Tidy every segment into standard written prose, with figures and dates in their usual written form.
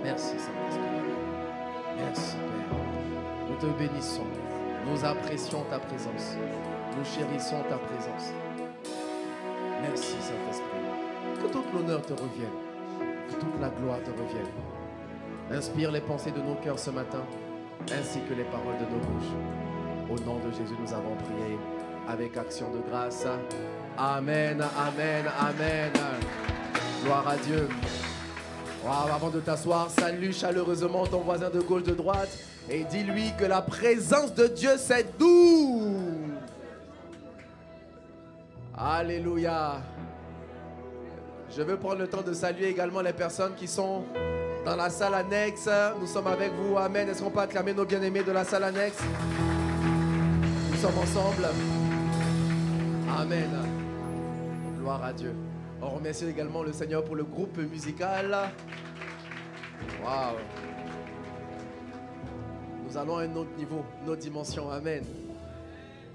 Merci Saint-Esprit. Merci Père. Nous te bénissons. Nous apprécions ta présence. Nous chérissons ta présence. Merci Saint-Esprit. Que toute l'honneur te revienne. Que toute la gloire te revienne. Inspire les pensées de nos cœurs ce matin, ainsi que les paroles de nos bouches. Au nom de Jésus, nous avons prié avec action de grâce. Amen, amen, amen. Gloire à Dieu. Wow, avant de t'asseoir, salue chaleureusement ton voisin de gauche, de droite et dis-lui que la présence de Dieu, c'est doux. Alléluia. Je veux prendre le temps de saluer également les personnes qui sont dans la salle annexe. Nous sommes avec vous. Amen. Est-ce qu'on peut acclamer nos bien-aimés de la salle annexe? Nous sommes ensemble. Amen. Gloire à Dieu. On remercie également le Seigneur pour le groupe musical. Waouh. Nous allons à un autre niveau, une autre dimension. Amen.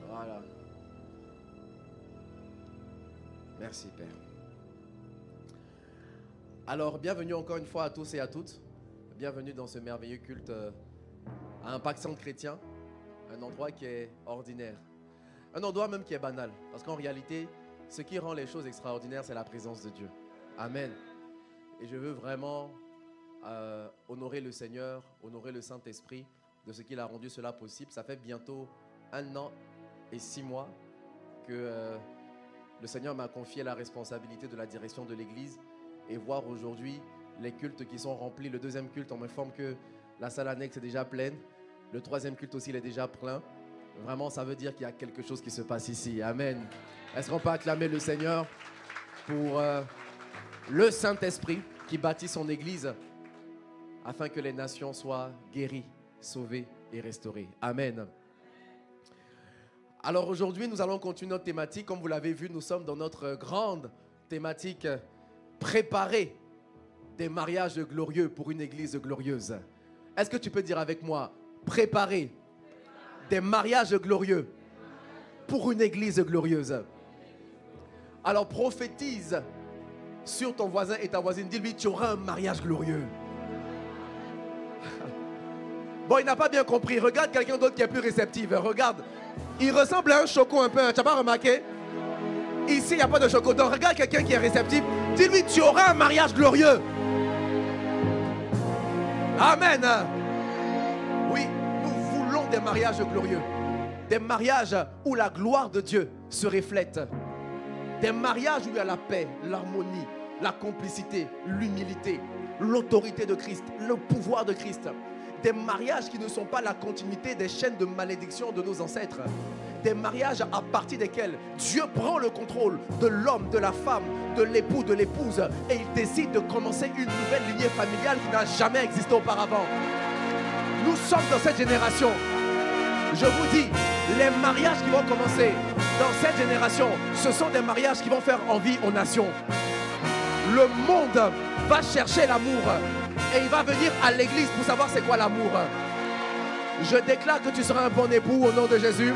Voilà. Merci Père. Alors, bienvenue encore une fois à tous et à toutes. Bienvenue dans ce merveilleux culte à Impact Centre Chrétien. Un endroit qui est ordinaire. Un endroit même qui est banal. Parce qu'en réalité, ce qui rend les choses extraordinaires, c'est la présence de Dieu. Amen. Et je veux vraiment honorer le Seigneur, honorer le Saint-Esprit de ce qu'il a rendu cela possible. Ça fait bientôt 1 an et 6 mois que le Seigneur m'a confié la responsabilité de la direction de l'Église. Et voir aujourd'hui les cultes qui sont remplis. Le deuxième culte, on m'informe que la salle annexe est déjà pleine. Le troisième culte aussi, il est déjà plein. Vraiment, ça veut dire qu'il y a quelque chose qui se passe ici. Amen. Est-ce qu'on peut acclamer le Seigneur pour le Saint-Esprit qui bâtit son Église afin que les nations soient guéries, sauvées et restaurées. Amen. Alors aujourd'hui, nous allons continuer notre thématique. Comme vous l'avez vu, nous sommes dans notre grande thématique préparer des mariages glorieux pour une église glorieuse. Est-ce que tu peux dire avec moi, préparer des mariages glorieux pour une église glorieuse? Alors prophétise sur ton voisin et ta voisine. Dis-lui, tu auras un mariage glorieux. Bon, il n'a pas bien compris. Regarde quelqu'un d'autre qui est plus réceptif. Regarde, il ressemble à un choco un peu. Tu n'as pas remarqué? Ici, il n'y a pas de choco. Donc regarde quelqu'un qui est réceptif. Dis-lui, tu auras un mariage glorieux. Amen. Oui, nous voulons des mariages glorieux. Des mariages où la gloire de Dieu se reflète. Des mariages où il y a la paix, l'harmonie, la complicité, l'humilité, l'autorité de Christ, le pouvoir de Christ. Des mariages qui ne sont pas la continuité des chaînes de malédiction de nos ancêtres. Des mariages à partir desquels Dieu prend le contrôle de l'homme, de la femme, de l'époux, de l'épouse et il décide de commencer une nouvelle lignée familiale qui n'a jamais existé auparavant. Nous sommes dans cette génération. Je vous dis, les mariages qui vont commencer dans cette génération, ce sont des mariages qui vont faire envie aux nations. Le monde va chercher l'amour et il va venir à l'église pour savoir c'est quoi l'amour. Je déclare que tu seras un bon époux au nom de Jésus.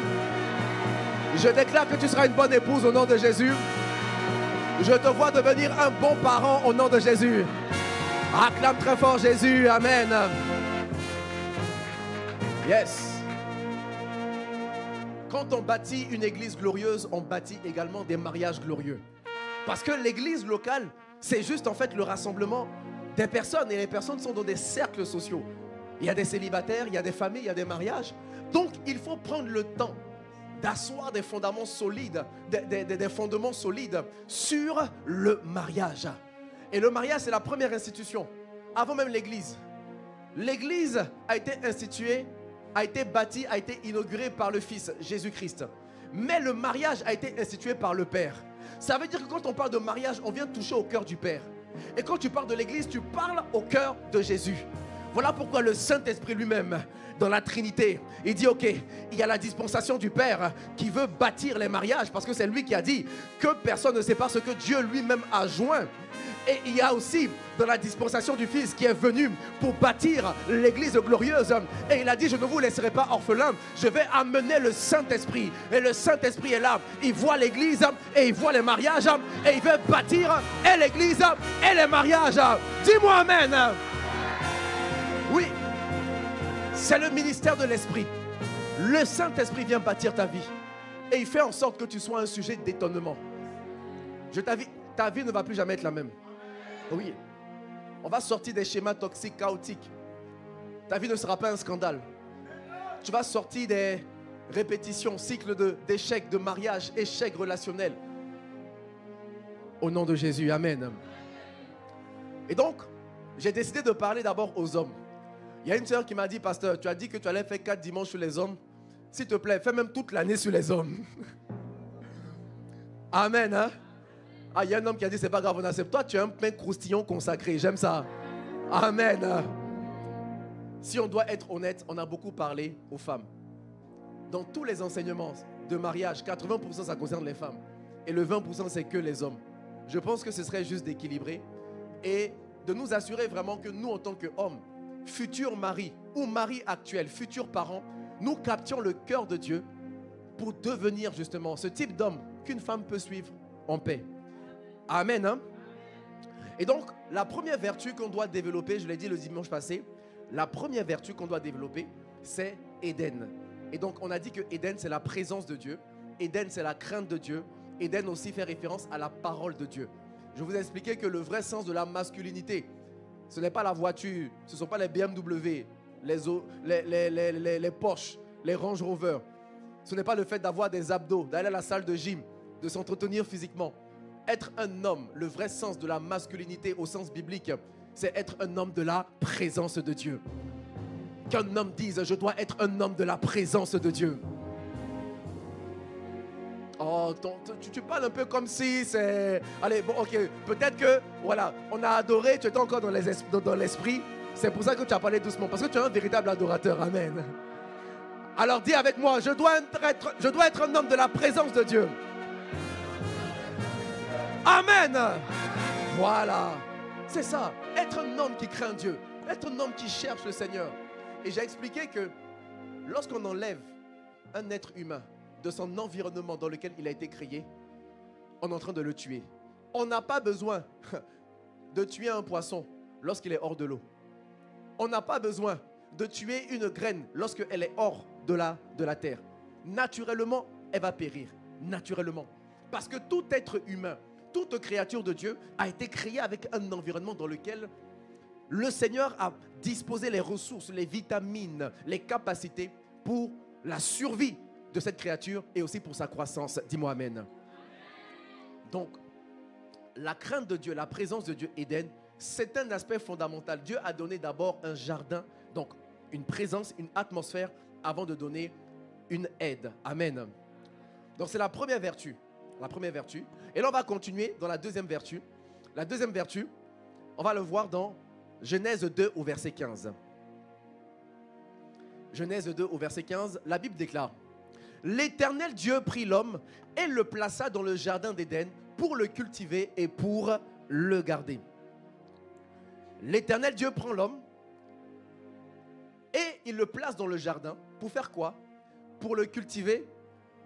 Je déclare que tu seras une bonne épouse au nom de Jésus. Je te vois devenir un bon parent au nom de Jésus. Acclame très fort Jésus. Amen. Yes. Quand on bâtit une église glorieuse, on bâtit également des mariages glorieux. Parce que l'église locale, c'est juste en fait le rassemblement des personnes. Et les personnes sont dans des cercles sociaux. Il y a des célibataires, il y a des familles, il y a des mariages. Donc il faut prendre le temps d'asseoir des fondements solides, des fondements solides sur le mariage. Et le mariage, c'est la première institution, avant même l'église. L'église a été instituée, a été bâtie, a été inaugurée par le Fils, Jésus-Christ. Mais le mariage a été institué par le Père. Ça veut dire que quand on parle de mariage, on vient toucher au cœur du Père. Et quand tu parles de l'église, tu parles au cœur de Jésus. Voilà pourquoi le Saint-Esprit lui-même, dans la Trinité, il dit ok, il y a la dispensation du Père qui veut bâtir les mariages parce que c'est lui qui a dit que personne ne sait pas ce que Dieu lui-même a joint. Et il y a aussi dans la dispensation du Fils qui est venu pour bâtir l'église glorieuse. Et il a dit, je ne vous laisserai pas orphelins, je vais amener le Saint-Esprit. Et le Saint-Esprit est là, il voit l'église et il voit les mariages et il veut bâtir et l'église et les mariages. Dis-moi amen. Oui, c'est le ministère de l'Esprit. Le Saint-Esprit vient bâtir ta vie. Et il fait en sorte que tu sois un sujet d'étonnement. Ta vie ne va plus jamais être la même. Oui. On va sortir des schémas toxiques, chaotiques. Ta vie ne sera pas un scandale. Tu vas sortir des répétitions, cycles d'échecs, de mariage, échecs relationnels. Au nom de Jésus, amen. Et donc, j'ai décidé de parler d'abord aux hommes. Il y a une sœur qui m'a dit, pasteur, tu as dit que tu allais faire 4 dimanches sur les hommes. S'il te plaît, fais même toute l'année sur les hommes. Amen. Hein? Ah, il y a un homme qui a dit, c'est pas grave, on accepte. Toi, tu es un pain croustillant consacré. J'aime ça. Amen. Si on doit être honnête, on a beaucoup parlé aux femmes. Dans tous les enseignements de mariage, 80% ça concerne les femmes. Et le 20% c'est que les hommes. Je pense que ce serait juste d'équilibrer et de nous assurer vraiment que nous, en tant qu'hommes, futurs maris ou maris actuels, futurs parents, nous captions le cœur de Dieu pour devenir justement ce type d'homme qu'une femme peut suivre en paix. Amen. Hein? Et donc, la première vertu qu'on doit développer, je l'ai dit le dimanche passé, la première vertu qu'on doit développer, c'est Éden. Et donc, on a dit que Éden, c'est la présence de Dieu. Éden, c'est la crainte de Dieu. Éden aussi fait référence à la parole de Dieu. Je vous ai expliqué que le vrai sens de la masculinité, ce n'est pas la voiture, ce ne sont pas les BMW, les Porsche, les Range Rover. Ce n'est pas le fait d'avoir des abdos, d'aller à la salle de gym, de s'entretenir physiquement. Être un homme, le vrai sens de la masculinité au sens biblique, c'est être un homme de la présence de Dieu. Qu'un homme dise, je dois être un homme de la présence de Dieu. Oh, tu parles un peu comme si c'est... Allez, bon, ok, peut-être que, voilà, on a adoré, tu étais encore dans l'esprit. C'est pour ça que tu as parlé doucement, parce que tu es un véritable adorateur, amen. Alors dis avec moi, je dois être un homme de la présence de Dieu. Amen. Voilà, c'est ça, être un homme qui craint Dieu, être un homme qui cherche le Seigneur. Et j'ai expliqué que lorsqu'on enlève un être humain de son environnement dans lequel il a été créé, on est en train de le tuer. On n'a pas besoin de tuer un poisson lorsqu'il est hors de l'eau. On n'a pas besoin de tuer une graine lorsqu'elle est hors de la terre. Naturellement, elle va périr. Naturellement. Parce que tout être humain, toute créature de Dieu a été créée avec un environnement dans lequel le Seigneur a disposé les ressources, les vitamines, les capacités pour la survie de cette créature et aussi pour sa croissance. Dis-moi amen. Donc, la crainte de Dieu, la présence de Dieu, Éden, c'est un aspect fondamental. Dieu a donné d'abord un jardin, donc une présence, une atmosphère, avant de donner une aide. Amen. Donc, c'est la première vertu. La première vertu. Et là, on va continuer dans la deuxième vertu. La deuxième vertu, on va le voir dans Genèse 2 au verset 15. Genèse 2 au verset 15, la Bible déclare: l'Éternel Dieu prit l'homme et le plaça dans le jardin d'Éden pour le cultiver et pour le garder. L'Éternel Dieu prend l'homme et il le place dans le jardin pour faire quoi? Pour le cultiver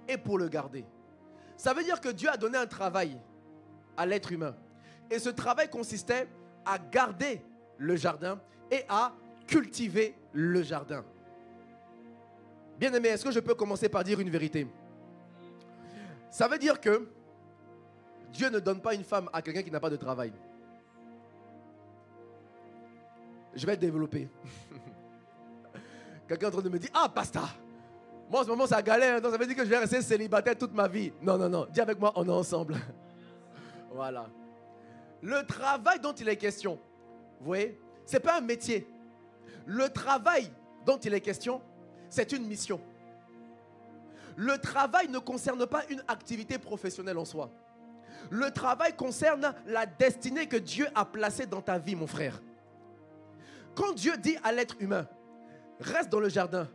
et pour le garder. Ça veut dire que Dieu a donné un travail à l'être humain. Et ce travail consistait à garder le jardin et à cultiver le jardin. Bien-aimé, est-ce que je peux commencer par dire une vérité? Ça veut dire que Dieu ne donne pas une femme à quelqu'un qui n'a pas de travail. Je vais développer. Quelqu'un est en train de me dire: ah, pasteur, moi en ce moment ça galère, donc ça veut dire que je vais rester célibataire toute ma vie. Non, non, non, dis avec moi, on est ensemble. Voilà. Le travail dont il est question, vous voyez, ce n'est pas un métier. Le travail dont il est question, c'est une mission. Le travail ne concerne pas une activité professionnelle en soi. Le travail concerne la destinée que Dieu a placée dans ta vie, mon frère. Quand Dieu dit à l'être humain: reste dans le jardin,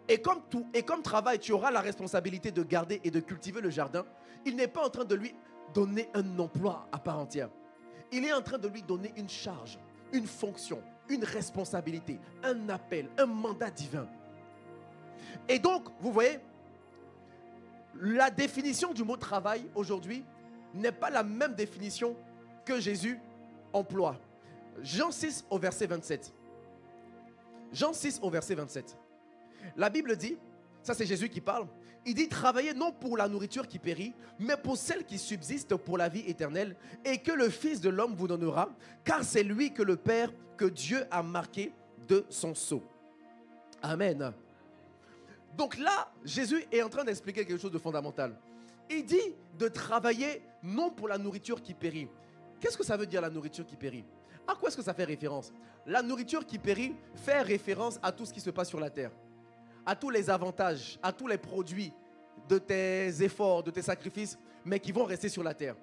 et comme travail, tu auras la responsabilité de garder et de cultiver le jardin, il n'est pas en train de lui donner un emploi à part entière. Il est en train de lui donner une charge, une fonction, une responsabilité, un appel, un mandat divin. Et donc, vous voyez, la définition du mot travail aujourd'hui n'est pas la même définition que Jésus emploie. Jean 6 au verset 27. Jean 6 au verset 27. La Bible dit, ça c'est Jésus qui parle, il dit travaillez non pour la nourriture qui périt, mais pour celle qui subsiste pour la vie éternelle et que le Fils de l'homme vous donnera, car c'est lui que le Père, que Dieu a marqué de son sceau. Amen. Donc là, Jésus est en train d'expliquer quelque chose de fondamental. Il dit de travailler non pour la nourriture qui périt. Qu'est-ce que ça veut dire la nourriture qui périt? À quoi est-ce que ça fait référence? La nourriture qui périt fait référence à tout ce qui se passe sur la terre, à tous les avantages, à tous les produits de tes efforts, de tes sacrifices, mais qui vont rester sur la terre.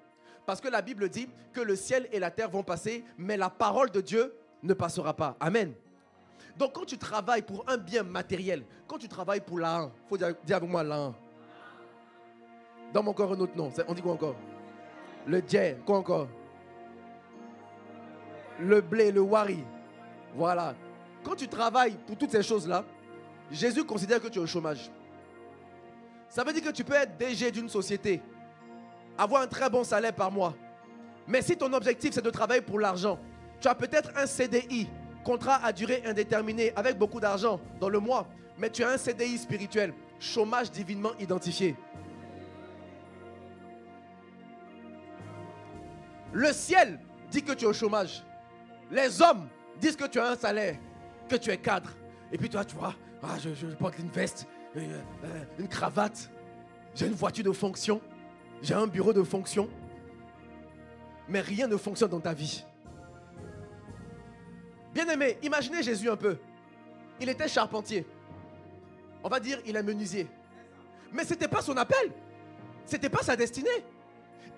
Parce que la Bible dit que le ciel et la terre vont passer, mais la parole de Dieu ne passera pas. Amen. Donc quand tu travailles pour un bien matériel, quand tu travailles pour l'argent, il faut dire avec moi l'argent. Dans mon corps un autre nom, on dit quoi encore? Le djé, quoi encore? Le blé, le wari. Voilà. Quand tu travailles pour toutes ces choses-là, Jésus considère que tu es au chômage. Ça veut dire que tu peux être DG d'une société, avoir un très bon salaire par mois. Mais si ton objectif c'est de travailler pour l'argent, tu as peut-être un CDI, contrat à durée indéterminée, avec beaucoup d'argent dans le mois, mais tu as un CDI spirituel, chômage divinement identifié. Le ciel dit que tu es au chômage. Les hommes disent que tu as un salaire, que tu es cadre. Et puis toi, tu vois, je porte une veste, une cravate, j'ai une voiture de fonction, j'ai un bureau de fonction. Mais rien ne fonctionne dans ta vie. Bien-aimé, imaginez Jésus un peu. Il était charpentier. On va dire il est menuisier. Mais ce n'était pas son appel. Ce n'était pas sa destinée.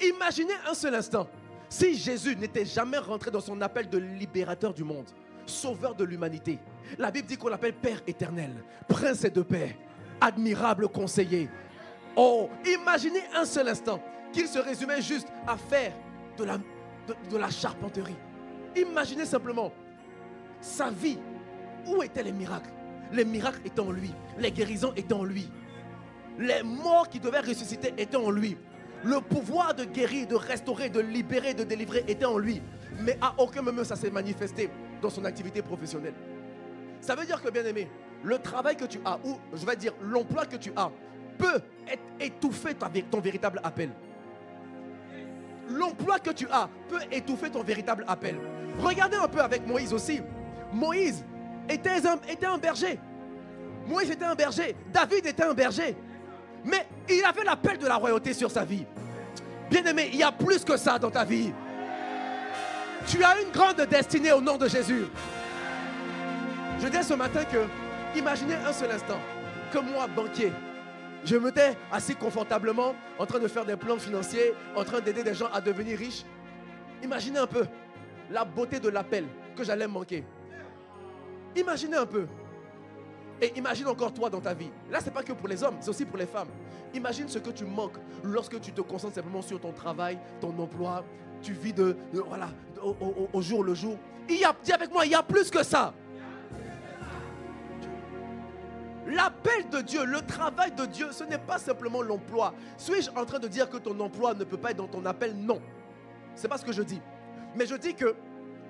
Imaginez un seul instant. Si Jésus n'était jamais rentré dans son appel de libérateur du monde, sauveur de l'humanité, la Bible dit qu'on l'appelle Père éternel, Prince de paix, admirable conseiller. Oh, imaginez un seul instant qu'il se résumait juste à faire de la charpenterie. Imaginez simplement sa vie. Où étaient les miracles? Les miracles étaient en lui, les guérisons étaient en lui, les morts qui devaient ressusciter étaient en lui. Le pouvoir de guérir, de restaurer, de libérer, de délivrer était en lui. Mais à aucun moment ça s'est manifesté dans son activité professionnelle. Ça veut dire que, bien aimé, le travail que tu as, ou je vais dire l'emploi que tu as, peut étouffer ton véritable appel. L'emploi que tu as peut étouffer ton véritable appel. Regardez un peu avec Moïse aussi. Moïse était un berger. Moïse était un berger. David était un berger. Mais il avait l'appel de la royauté sur sa vie. Bien-aimé, il y a plus que ça dans ta vie. Tu as une grande destinée au nom de Jésus. Je dis ce matin que, imaginez un seul instant que moi, banquier, je m'étais assis confortablement en train de faire des plans financiers, en train d'aider des gens à devenir riches. Imaginez un peu la beauté de l'appel que j'allais manquer. Imaginez un peu. Et imagine encore toi dans ta vie. Là, ce n'est pas que pour les hommes, c'est aussi pour les femmes. Imagine ce que tu manques lorsque tu te concentres simplement sur ton travail, ton emploi. Tu vis voilà, au jour le jour. Dis avec moi, il y a plus que ça. L'appel de Dieu, le travail de Dieu, ce n'est pas simplement l'emploi. Suis-je en train de dire que ton emploi ne peut pas être dans ton appel? Non. Ce n'est pas ce que je dis. Mais je dis que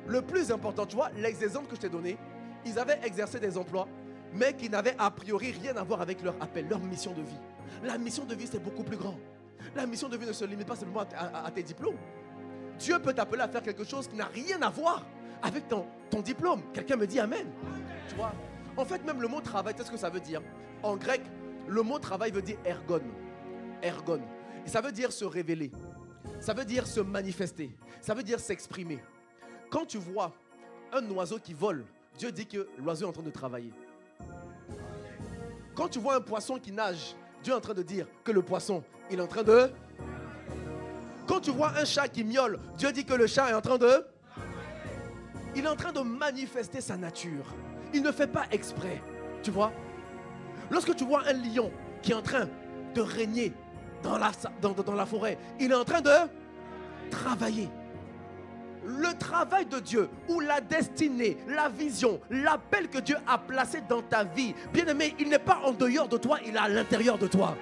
le plus important, tu vois, les exemples que je t'ai donnés, ils avaient exercé des emplois, mais qui n'avaient a priori rien à voir avec leur appel, leur mission de vie. La mission de vie, c'est beaucoup plus grand. La mission de vie ne se limite pas simplement à tes diplômes. Dieu peut t'appeler à faire quelque chose qui n'a rien à voir avec ton diplôme. Quelqu'un me dit amen. Tu vois? En fait, même le mot travail, tu sais ce que ça veut dire? En grec, le mot travail veut dire ergon. Ergon. Et ça veut dire se révéler. Ça veut dire se manifester. Ça veut dire s'exprimer. Quand tu vois un oiseau qui vole, Dieu dit que l'oiseau est en train de travailler. Quand tu vois un poisson qui nage, Dieu est en train de dire que le poisson, il est en train de... Quand tu vois un chat qui miaule, Dieu dit que le chat est en train de... Il est en train de manifester sa nature. Il ne fait pas exprès, tu vois. Lorsque tu vois un lion qui est en train de régner dans la forêt, il est en train de travailler. Le travail de Dieu ou la destinée, la vision, l'appel que Dieu a placé dans ta vie, bien-aimé, il n'est pas en dehors de toi, il est à l'intérieur de toi.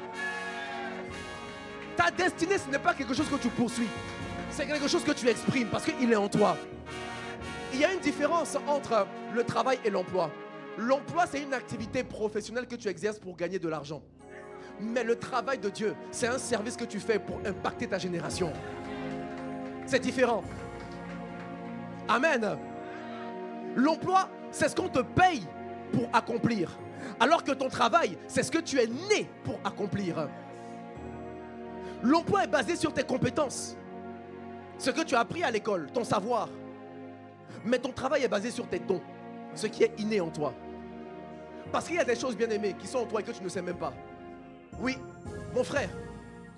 Ta destinée, ce n'est pas quelque chose que tu poursuis, c'est quelque chose que tu exprimes parce qu'il est en toi. Il y a une différence entre le travail et l'emploi. L'emploi, c'est une activité professionnelle que tu exerces pour gagner de l'argent. Mais le travail de Dieu, c'est un service que tu fais pour impacter ta génération. C'est différent. Amen. L'emploi, c'est ce qu'on te paye pour accomplir. Alors que ton travail, c'est ce que tu es né pour accomplir. L'emploi est basé sur tes compétences. Ce que tu as appris à l'école, ton savoir. Mais ton travail est basé sur tes dons. Ce qui est inné en toi. Parce qu'il y a des choses bien aimées qui sont en toi et que tu ne sais même pas. Oui, mon frère,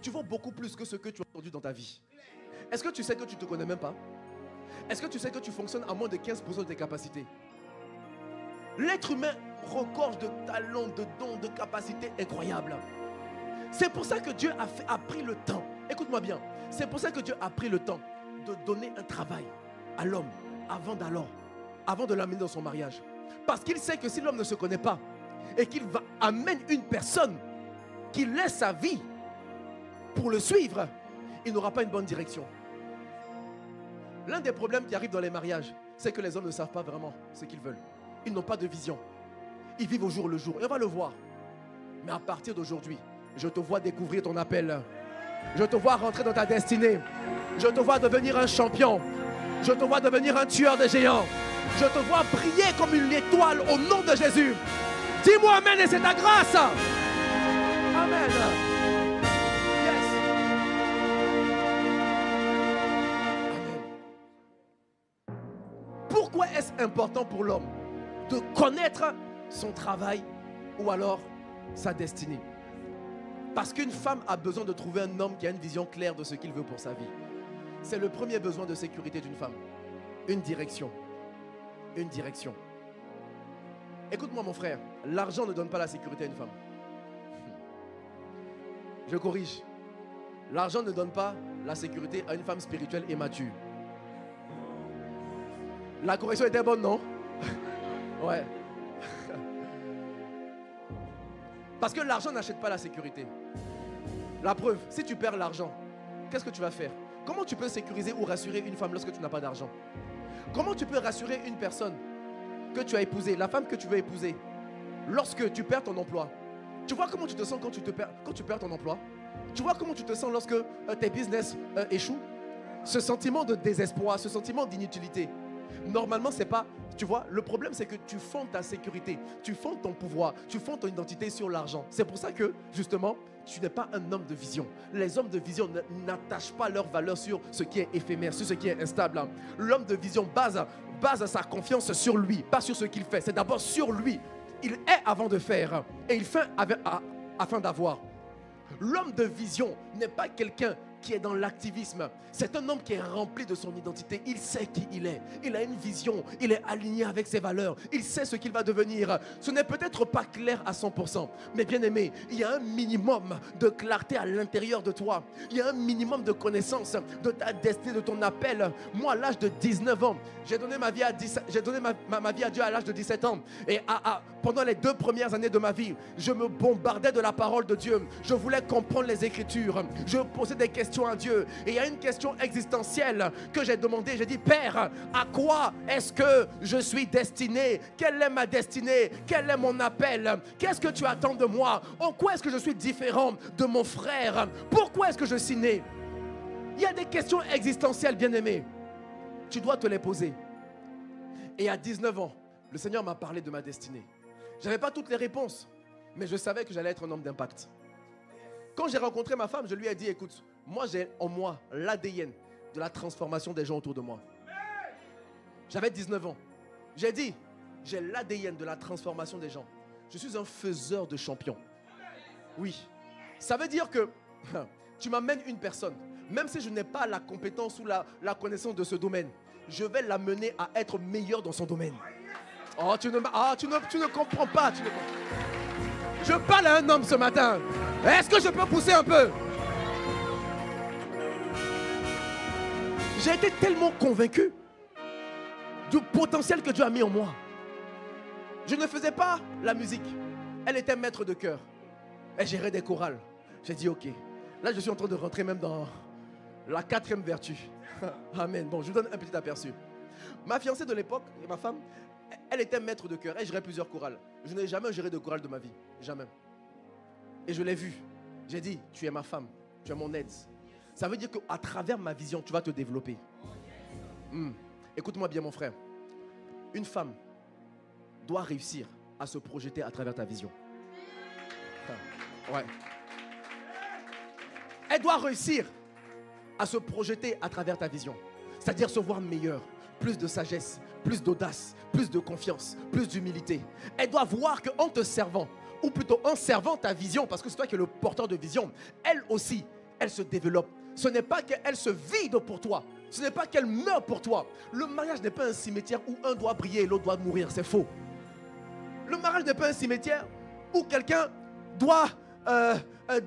tu vaux beaucoup plus que ce que tu as entendu dans ta vie. Est-ce que tu sais que tu ne te connais même pas? Est-ce que tu sais que tu fonctionnes à moins de 15% de tes capacités? L'être humain regorge de talents, de dons, de capacités incroyables. C'est pour ça que Dieu a pris le temps. Écoute-moi bien. C'est pour ça que Dieu a pris le temps de donner un travail à l'homme avant de l'amener dans son mariage. Parce qu'il sait que si l'homme ne se connaît pas et qu'il amène une personne qui laisse sa vie pour le suivre, il n'aura pas une bonne direction. L'un des problèmes qui arrivent dans les mariages, c'est que les hommes ne savent pas vraiment ce qu'ils veulent. Ils n'ont pas de vision. Ils vivent au jour le jour. Et on va le voir. Mais à partir d'aujourd'hui, je te vois découvrir ton appel. Je te vois rentrer dans ta destinée. Je te vois devenir un champion. Je te vois devenir un tueur de géants. Je te vois briller comme une étoile au nom de Jésus. Dis-moi amen et c'est ta grâce. Amen. Yes. Amen. Pourquoi est-ce important pour l'homme de connaître son travail ou alors sa destinée? Parce qu'une femme a besoin de trouver un homme qui a une vision claire de ce qu'il veut pour sa vie. C'est le premier besoin de sécurité d'une femme. Une direction. Une direction. Écoute-moi mon frère, l'argent ne donne pas la sécurité à une femme. Je corrige. L'argent ne donne pas la sécurité à une femme spirituelle et mature. La correction était bonne, non? Ouais. Parce que l'argent n'achète pas la sécurité. La preuve, si tu perds l'argent, qu'est-ce que tu vas faire? Comment tu peux sécuriser ou rassurer une femme lorsque tu n'as pas d'argent? Comment tu peux rassurer une personne que tu as épousée, la femme que tu veux épouser, lorsque tu perds ton emploi? Tu vois comment tu te sens quand tu perds ton emploi? Tu vois comment tu te sens lorsque tes business échouent? Ce sentiment de désespoir, ce sentiment d'inutilité. Normalement, c'est pas... Tu vois, le problème, c'est que tu fondes ta sécurité, tu fondes ton pouvoir, tu fondes ton identité sur l'argent. C'est pour ça que, justement, tu n'es pas un homme de vision. Les hommes de vision n'attachent pas leur valeur sur ce qui est éphémère, sur ce qui est instable. L'homme de vision base sa confiance sur lui, pas sur ce qu'il fait. C'est d'abord sur lui. Il est avant de faire et il fait afin d'avoir. L'homme de vision n'est pas quelqu'un qui est dans l'activisme. C'est un homme qui est rempli de son identité. Il sait qui il est. Il a une vision. Il est aligné avec ses valeurs. Il sait ce qu'il va devenir. Ce n'est peut-être pas clair à 100%. Mais bien aimé, il y a un minimum de clarté à l'intérieur de toi. Il y a un minimum de connaissance de ta destinée, de ton appel. Moi, à l'âge de 19 ans, j'ai donné ma vie à Dieu à l'âge de 17 ans. Et pendant les 2 premières années de ma vie, je me bombardais de la parole de Dieu. Je voulais comprendre les Écritures. Je posais des questions à Dieu. Et il y a une question existentielle que j'ai demandée. J'ai dit, Père, à quoi est-ce que je suis destiné? Quelle est ma destinée? Quel est mon appel? Qu'est-ce que tu attends de moi? En quoi est-ce que je suis différent de mon frère? Pourquoi est-ce que je suis né? Il y a des questions existentielles, bien-aimés. Tu dois te les poser. Et à 19 ans, le Seigneur m'a parlé de ma destinée. Je n'avais pas toutes les réponses, mais je savais que j'allais être un homme d'impact. Quand j'ai rencontré ma femme, je lui ai dit, écoute, moi j'ai en moi l'ADN de la transformation des gens autour de moi. J'avais 19 ans. J'ai dit, j'ai l'ADN de la transformation des gens. Je suis un faiseur de champions. Oui. Ça veut dire que tu m'amènes une personne, même si je n'ai pas la compétence ou la connaissance de ce domaine, je vais l'amener à être meilleur dans son domaine. Oh, tu ne comprends pas. Je parle à un homme ce matin. Est-ce que je peux pousser un peu? J'ai été tellement convaincu du potentiel que Dieu a mis en moi. Je ne faisais pas la musique. Elle était maître de chœur. Elle gérait des chorales. J'ai dit ok. Là, je suis en train de rentrer même dans la 4e vertu. Amen. Bon, je vous donne un petit aperçu. Ma fiancée de l'époque et ma femme, Elle était maître de chœur. Elle gérait plusieurs chorales. Je n'ai jamais géré de chorale de ma vie. Jamais. Et je l'ai vue. J'ai dit, tu es ma femme. Tu es mon aide. Ça veut dire qu'à travers ma vision, tu vas te développer. Écoute-moi bien, mon frère. Une femme doit réussir à se projeter à travers ta vision. Ouais. Elle doit réussir à se projeter à travers ta vision. C'est-à-dire se voir meilleure, plus de sagesse, plus d'audace, plus de confiance, plus d'humilité. Elle doit voir qu'en te servant, ou plutôt en servant ta vision, parce que c'est toi qui es le porteur de vision, elle aussi, elle se développe. Ce n'est pas qu'elle se vide pour toi. Ce n'est pas qu'elle meurt pour toi. Le mariage n'est pas un cimetière où un doit briller et l'autre doit mourir. C'est faux. Le mariage n'est pas un cimetière où quelqu'un doit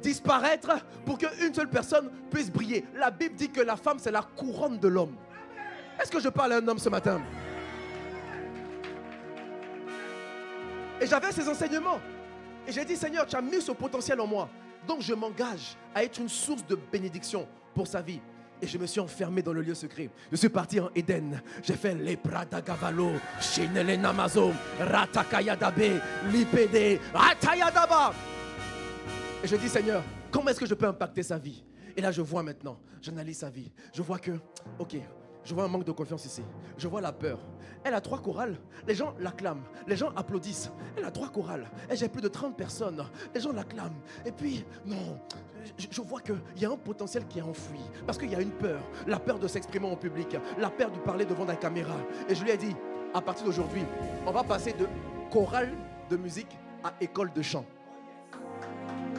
disparaître pour qu'une seule personne puisse briller. La Bible dit que la femme, c'est la couronne de l'homme. Est-ce que je parle à un homme ce matin? Et j'avais ces enseignements. Et j'ai dit, Seigneur, tu as mis ce potentiel en moi. Donc je m'engage à être une source de bénédiction pour sa vie. Et je me suis enfermé dans le lieu secret. Je suis parti en Éden. J'ai fait les Prada Gavalo, Chinele Namazo, Ratakayadabe, Lipede, Atayadaba. Et je dis, Seigneur, comment est-ce que je peux impacter sa vie? Et là, je vois maintenant, j'analyse sa vie. Je vois que, ok, je vois un manque de confiance ici. Je vois la peur. Elle a 3 chorales. Les gens l'acclament. Les gens applaudissent. Elle a 3 chorales. Et j'ai plus de 30 personnes. Les gens l'acclament. Et puis, non, je vois qu'il y a un potentiel qui est enfoui. Parce qu'il y a une peur. La peur de s'exprimer en public. La peur de parler devant la caméra. Et je lui ai dit, à partir d'aujourd'hui, on va passer de chorale de musique à école de chant.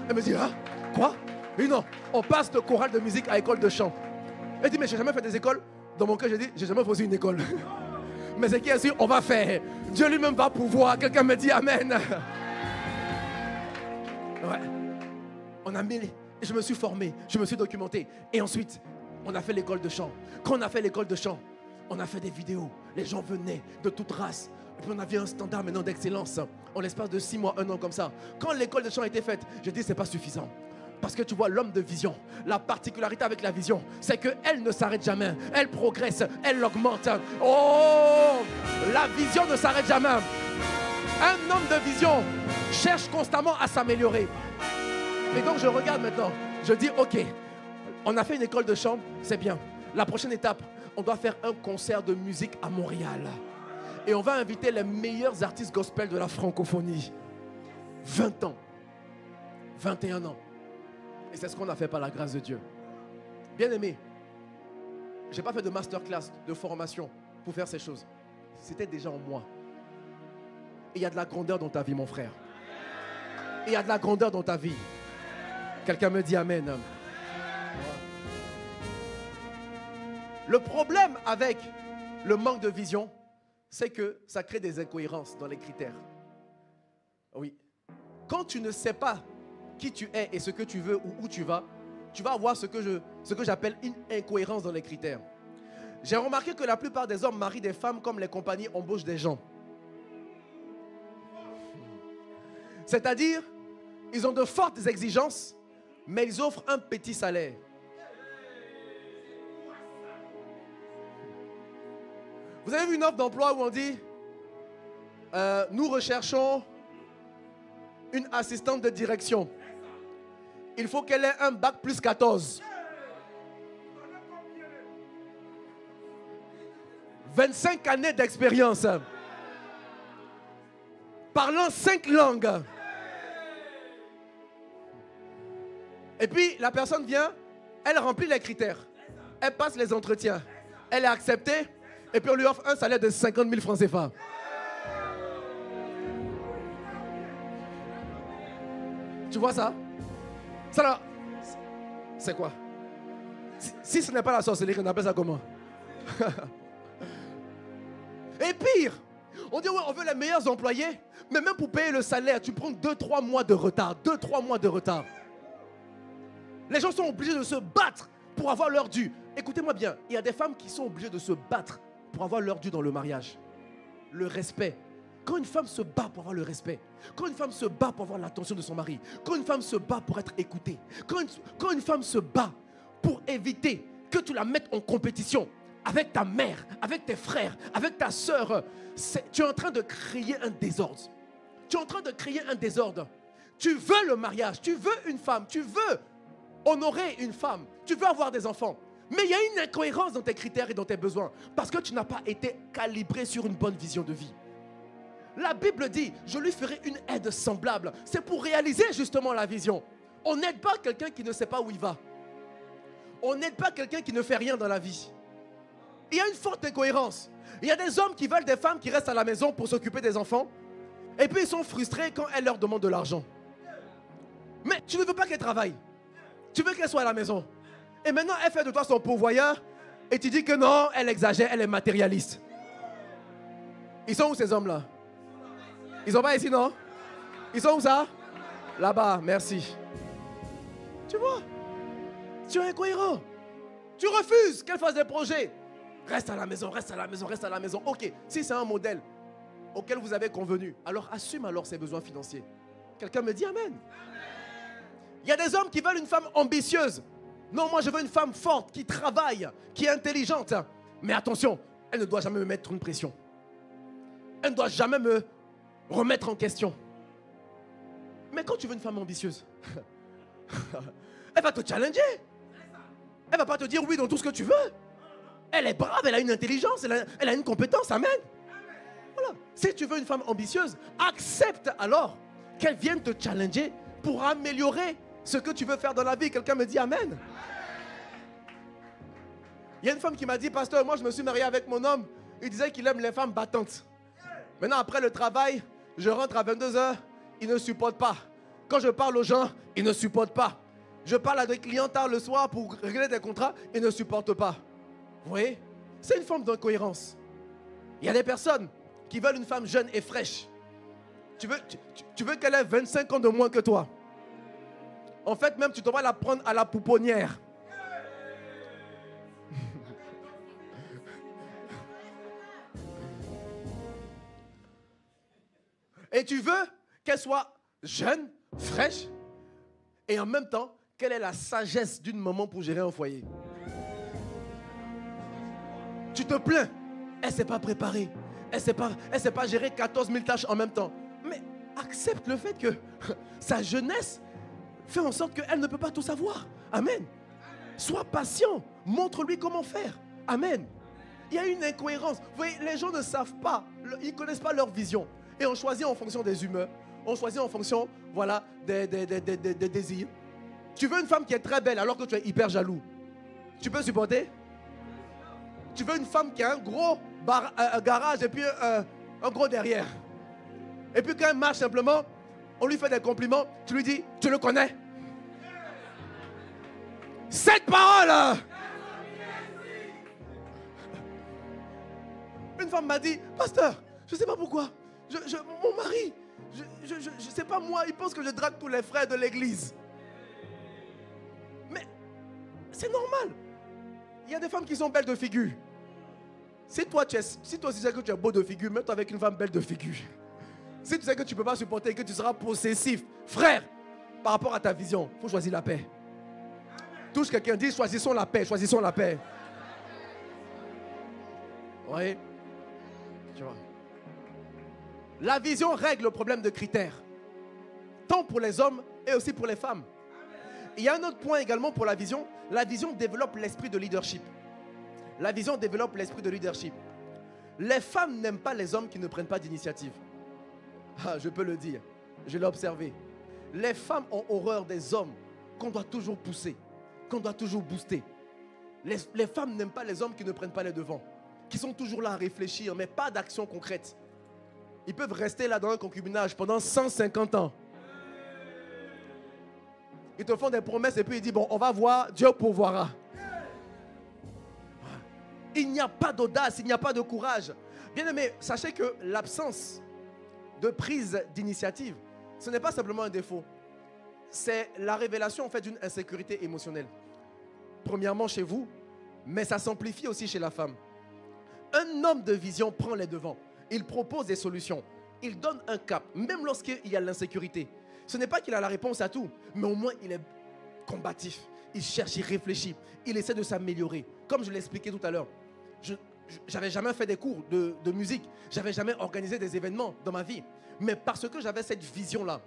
Elle me dit, ah, quoi? Mais non, on passe de chorale de musique à école de chant. Elle dit, mais j'ai jamais fait des écoles. Dans mon cœur, j'ai dit, j'ai jamais posé une école. Mais c'est qui a dit, on va faire. Dieu lui-même va pouvoir. Quelqu'un me dit Amen. Ouais. On a mis, je me suis formé, je me suis documenté. Et ensuite, on a fait l'école de chant. Quand on a fait l'école de chant, on a fait des vidéos. Les gens venaient de toute race. Et puis on avait un standard maintenant d'excellence. En l'espace de 6 mois, 1 an comme ça. Quand l'école de chant a été faite, j'ai dit, c'est pas suffisant. Parce que tu vois, l'homme de vision, la particularité avec la vision, c'est qu'elle ne s'arrête jamais. Elle progresse, elle augmente. Oh, la vision ne s'arrête jamais. Un homme de vision cherche constamment à s'améliorer. Et donc je regarde maintenant. Je dis, ok, on a fait une école de chant, c'est bien. La prochaine étape, on doit faire un concert de musique à Montréal. Et on va inviter les meilleurs artistes gospel de la francophonie. 20 ans. 21 ans. Et c'est ce qu'on a fait par la grâce de Dieu. Bien aimé, je n'ai pas fait de masterclass, de formation pour faire ces choses. C'était déjà en moi. Et il y a de la grandeur dans ta vie, mon frère. Et il y a de la grandeur dans ta vie. Quelqu'un me dit Amen. Le problème avec le manque de vision, c'est que ça crée des incohérences dans les critères. Oui. Quand tu ne sais pas qui tu es et ce que tu veux ou où tu vas avoir ce que j'appelle une incohérence dans les critères. J'ai remarqué que la plupart des hommes marient des femmes comme les compagnies embauchent des gens. C'est-à-dire, ils ont de fortes exigences, mais ils offrent un petit salaire. Vous avez vu une offre d'emploi où on dit nous recherchons une assistante de direction. Il faut qu'elle ait un bac plus 14. 25 années d'expérience. Parlant 5 langues. Et puis la personne vient, elle remplit les critères. Elle passe les entretiens. Elle est acceptée. Et puis on lui offre un salaire de 50 000 francs CFA. Tu vois ça? Ça là, c'est quoi? Si ce n'est pas la sorcellerie, on appelle ça comment? Et pire, on dit ouais, on veut les meilleurs employés, mais même pour payer le salaire, tu prends 2-3 mois de retard. 2-3 mois de retard. Les gens sont obligés de se battre pour avoir leur dû. Écoutez-moi bien, il y a des femmes qui sont obligées de se battre pour avoir leur dû dans le mariage. Le respect. Quand une femme se bat pour avoir le respect, quand une femme se bat pour avoir l'attention de son mari, quand une femme se bat pour être écoutée, quand une femme se bat pour éviter que tu la mettes en compétition, avec ta mère, avec tes frères, avec ta soeur, tu es en train de créer un désordre. Tu es en train de créer un désordre. Tu veux le mariage, tu veux une femme, tu veux honorer une femme, tu veux avoir des enfants. Mais il y a une incohérence dans tes critères et dans tes besoins parce que tu n'as pas été calibré sur une bonne vision de vie. La Bible dit, je lui ferai une aide semblable. C'est pour réaliser justement la vision. On n'aide pas quelqu'un qui ne sait pas où il va. On n'aide pas quelqu'un qui ne fait rien dans la vie. Il y a une forte incohérence. Il y a des hommes qui veulent des femmes qui restent à la maison pour s'occuper des enfants. Et puis ils sont frustrés quand elles leur demandent de l'argent. Mais tu ne veux pas qu'elle travaille. Tu veux qu'elle soit à la maison. Et maintenant elle fait de toi son pourvoyeur. Et tu dis que non, elle exagère, elle est matérialiste. Ils sont où ces hommes-là? Ils sont pas ici, non? Ils sont où ça? Là-bas, merci. Tu vois? Tu es incohérent. Tu refuses qu'elle fasse des projets. Reste à la maison, reste à la maison, reste à la maison. Ok, si c'est un modèle auquel vous avez convenu, alors assume alors ses besoins financiers. Quelqu'un me dit amen. Il y a des hommes qui veulent une femme ambitieuse. Non, moi je veux une femme forte, qui travaille, qui est intelligente. Mais attention, elle ne doit jamais me mettre une pression. Elle ne doit jamais me remettre en question. Mais quand tu veux une femme ambitieuse, elle va te challenger. Elle ne va pas te dire oui dans tout ce que tu veux. Elle est brave, elle a une intelligence, elle a une compétence, amen. Voilà. Si tu veux une femme ambitieuse, accepte alors qu'elle vienne te challenger pour améliorer ce que tu veux faire dans la vie. Quelqu'un me dit amen. Il y a une femme qui m'a dit, pasteur, moi je me suis marié avec mon homme, il disait qu'il aime les femmes battantes. Maintenant après le travail, je rentre à 22h, il ne supporte pas. Quand je parle aux gens, il ne supporte pas. Je parle à des clients tard le soir pour régler des contrats, il ne supporte pas. Vous voyez? C'est une forme d'incohérence. Il y a des personnes qui veulent une femme jeune et fraîche. Tu veux qu'elle ait 25 ans de moins que toi. En fait, même tu devrais la prendre à la pouponnière. Et tu veux qu'elle soit jeune, fraîche, et en même temps, qu'elle ait la sagesse d'une maman pour gérer un foyer. Tu te plains, elle ne s'est pas préparée, elle ne sait pas gérer 14 000 tâches en même temps. Mais accepte le fait que sa jeunesse fait en sorte qu'elle ne peut pas tout savoir. Amen. Sois patient, montre-lui comment faire. Amen. Il y a une incohérence. Vous voyez, les gens ne savent pas, ils ne connaissent pas leur vision. Et on choisit en fonction des humeurs, on choisit en fonction, voilà, des désirs. Tu veux une femme qui est très belle alors que tu es hyper jaloux. Tu peux supporter? Tu veux une femme qui a un gros garage et puis un gros derrière. Et puis quand elle marche simplement, on lui fait des compliments, tu lui dis, tu le connais? Cette parole! Une femme m'a dit, pasteur, je ne sais pas pourquoi, mon mari, je ne sais pas moi, il pense que je drague tous les frères de l'église. Mais c'est normal. Il y a des femmes qui sont belles de figure. Si toi aussi sais que tu es beau de figure, mets-toi avec une femme belle de figure. Si tu sais que tu ne peux pas supporter et que tu seras possessif, frère, par rapport à ta vision, il faut choisir la paix. Touche quelqu'un, dit choisissons la paix, choisissons la paix. Oui. Tu vois. La vision règle le problème de critères, tant pour les hommes et aussi pour les femmes. Il y a un autre point également pour la vision. La vision développe l'esprit de leadership. La vision développe l'esprit de leadership. Les femmes n'aiment pas les hommes qui ne prennent pas d'initiative. Ah, je peux le dire, je l'ai observé. Les femmes ont horreur des hommes qu'on doit toujours pousser, qu'on doit toujours booster. Les femmes n'aiment pas les hommes qui ne prennent pas les devants, qui sont toujours là à réfléchir, mais pas d'action concrète. Ils peuvent rester là dans un concubinage pendant 150 ans. Ils te font des promesses et puis ils disent, bon, on va voir, Dieu pourvoira. Il n'y a pas d'audace, il n'y a pas de courage. Bien aimé, sachez que l'absence de prise d'initiative, ce n'est pas simplement un défaut. C'est la révélation en fait d'une insécurité émotionnelle. Premièrement chez vous, mais ça s'amplifie aussi chez la femme. Un homme de vision prend les devants. Il propose des solutions. Il donne un cap, même lorsqu'il y a l'insécurité. Ce n'est pas qu'il a la réponse à tout, mais au moins il est combatif. Il cherche, il réfléchit. Il essaie de s'améliorer. Comme je l'ai expliqué tout à l'heure. J'avais jamais fait des cours de musique. J'avais jamais organisé des événements dans ma vie. Mais parce que j'avais cette vision-là,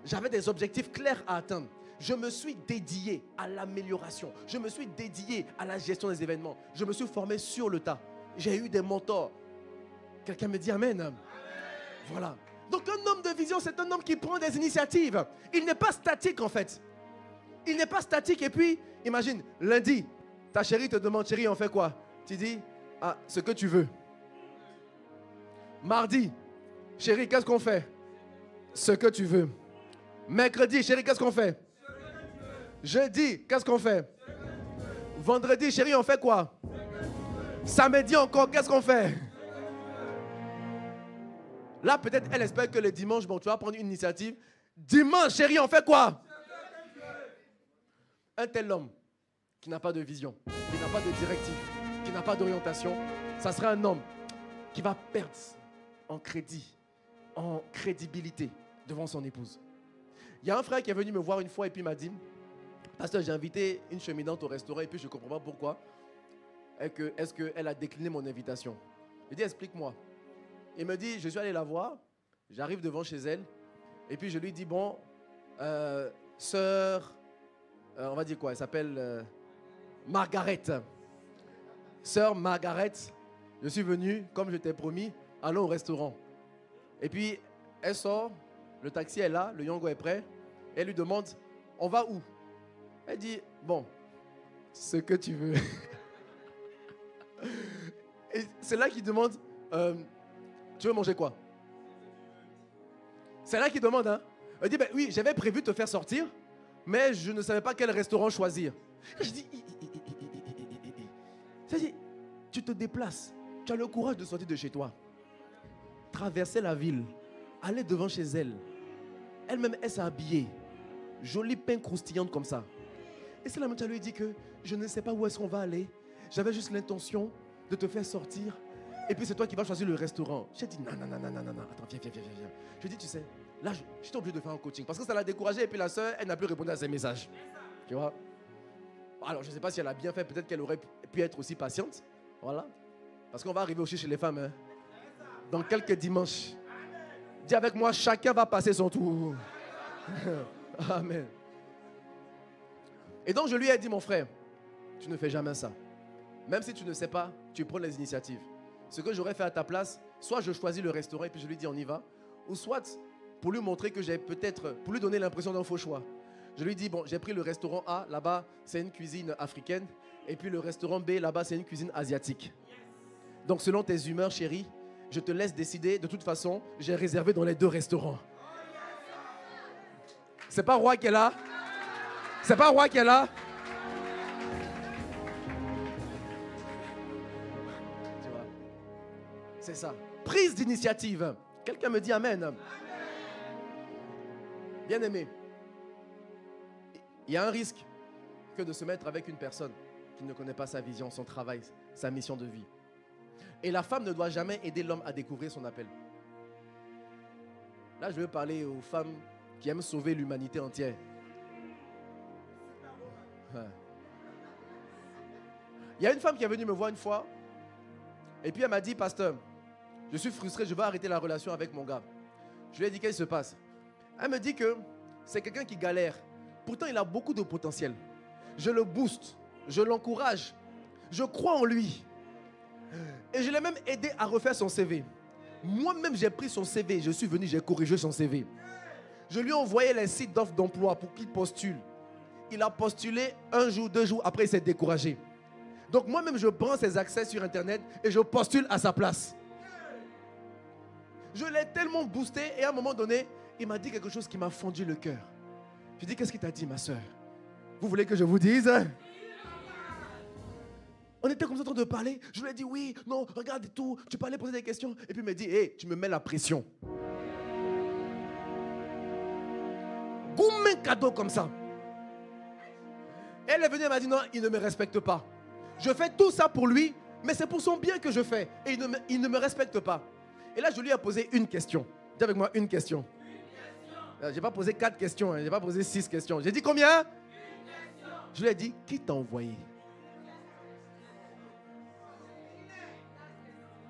j'avais des objectifs clairs à atteindre. Je me suis dédié à l'amélioration. Je me suis dédié à la gestion des événements. Je me suis formé sur le tas. J'ai eu des mentors. Quelqu'un me dit Amen. Amen. Voilà. Donc un homme de vision, c'est un homme qui prend des initiatives. Il n'est pas statique en fait. Il n'est pas statique. Et puis, imagine, lundi, ta chérie te demande, chérie, on fait quoi? Tu dis, ah, ce que tu veux. Mardi, chérie, qu'est-ce qu'on fait? Ce que tu veux. Mercredi, chérie, qu'est-ce qu'on fait? Jeudi, qu'est-ce qu'on fait? Vendredi, chérie, on fait quoi? Samedi encore, qu'est-ce qu'on fait? Là, peut-être, elle espère que le dimanche, bon, tu vas prendre une initiative. Dimanche, chérie, on fait quoi? Un tel homme qui n'a pas de vision, qui n'a pas de directive, qui n'a pas d'orientation, ça sera un homme qui va perdre en crédit, en crédibilité devant son épouse. Il y a un frère qui est venu me voir une fois et puis m'a dit, pasteur, j'ai invité une cheminante au restaurant et puis je ne comprends pas pourquoi. Est-ce qu'elle a décliné mon invitation? Je dis, explique-moi. Il me dit, je suis allé la voir, j'arrive devant chez elle et puis je lui dis, bon, sœur, on va dire quoi, elle s'appelle Margaret. Sœur Margaret, je suis venu, comme je t'ai promis, allons au restaurant. Et puis, elle sort, le taxi est là, le Yongo est prêt. Elle lui demande, on va où? Elle dit, bon, ce que tu veux. Et c'est là qu'il demande, tu veux manger quoi? C'est là qu'il demande, hein. Elle dit, ben oui, j'avais prévu de te faire sortir, mais je ne savais pas quel restaurant choisir. Et je dis, c'est-à-dire, tu te déplaces, tu as le courage de sortir de chez toi, traverser la ville, aller devant chez elle. Elle-même, elle s'est habillée, jolie pain croustillante comme ça. Et c'est la même, tu lui dit que je ne sais pas où est-ce qu'on va aller. J'avais juste l'intention de te faire sortir. Et puis c'est toi qui vas choisir le restaurant. J'ai dit non, attends, viens. Je dis, tu sais, là, j'étais obligé de faire un coaching parce que ça l'a découragée et puis la soeur, elle n'a plus répondu à ses messages. Tu vois? Alors, je ne sais pas si elle a bien fait, peut-être qu'elle aurait pu être aussi patiente. Voilà. Parce qu'on va arriver aussi chez les femmes. Hein. Dans quelques dimanches. Dis avec moi, chacun va passer son tour. Amen. Et donc, je lui ai dit, mon frère, tu ne fais jamais ça. Même si tu ne sais pas, tu prends les initiatives. Ce que j'aurais fait à ta place, soit je choisis le restaurant et puis je lui dis on y va, ou soit pour lui montrer que j'ai peut-être, pour lui donner l'impression d'un faux choix. Je lui dis bon, j'ai pris le restaurant A, là-bas c'est une cuisine africaine, et puis le restaurant B, là-bas c'est une cuisine asiatique. Donc selon tes humeurs chérie, je te laisse décider. De toute façon, j'ai réservé dans les deux restaurants. C'est pas Roi qui est là. C'est pas Roi qui est là. C'est ça. Prise d'initiative. Quelqu'un me dit Amen. Bien aimé, il y a un risque que de se mettre avec une personne qui ne connaît pas sa vision, son travail, sa mission de vie. Et la femme ne doit jamais aider l'homme à découvrir son appel. Là, je veux parler aux femmes qui aiment sauver l'humanité entière. Il y a une femme qui est venue me voir une fois et puis elle m'a dit, pasteur, je suis frustré, je vais arrêter la relation avec mon gars. Je lui ai dit, qu'est-ce qui se passe? Elle me dit que c'est quelqu'un qui galère. Pourtant, il a beaucoup de potentiel. Je le booste, je l'encourage, je crois en lui. Et je l'ai même aidé à refaire son CV. Moi-même, j'ai pris son CV, je suis venu, j'ai corrigé son CV. Je lui ai envoyé les sites d'offres d'emploi pour qu'il postule. Il a postulé un jour, 2 jours, après il s'est découragé. Donc moi-même, je prends ses accès sur Internet et je postule à sa place. Je l'ai tellement boosté et à un moment donné, il m'a dit quelque chose qui m'a fendu le cœur. Je lui ai dit, qu'est-ce qu'il t'a dit, ma soeur? Vous voulez que je vous dise? On était comme ça en train de parler. Je lui ai dit, oui, non, regarde et tout. Tu parlais, poser des questions. Et puis il m'a dit, hé, tu me mets la pression. Goum, un cadeau comme ça. Elle est venue, elle m'a dit, non, il ne me respecte pas. Je fais tout ça pour lui, mais c'est pour son bien que je fais. Et il ne me respecte pas. Et là, je lui ai posé une question. Dis avec moi une question. Je n'ai pas posé 4 questions, je n'ai pas posé 6 questions. J'ai dit combien? Je lui ai dit, qui t'a envoyé?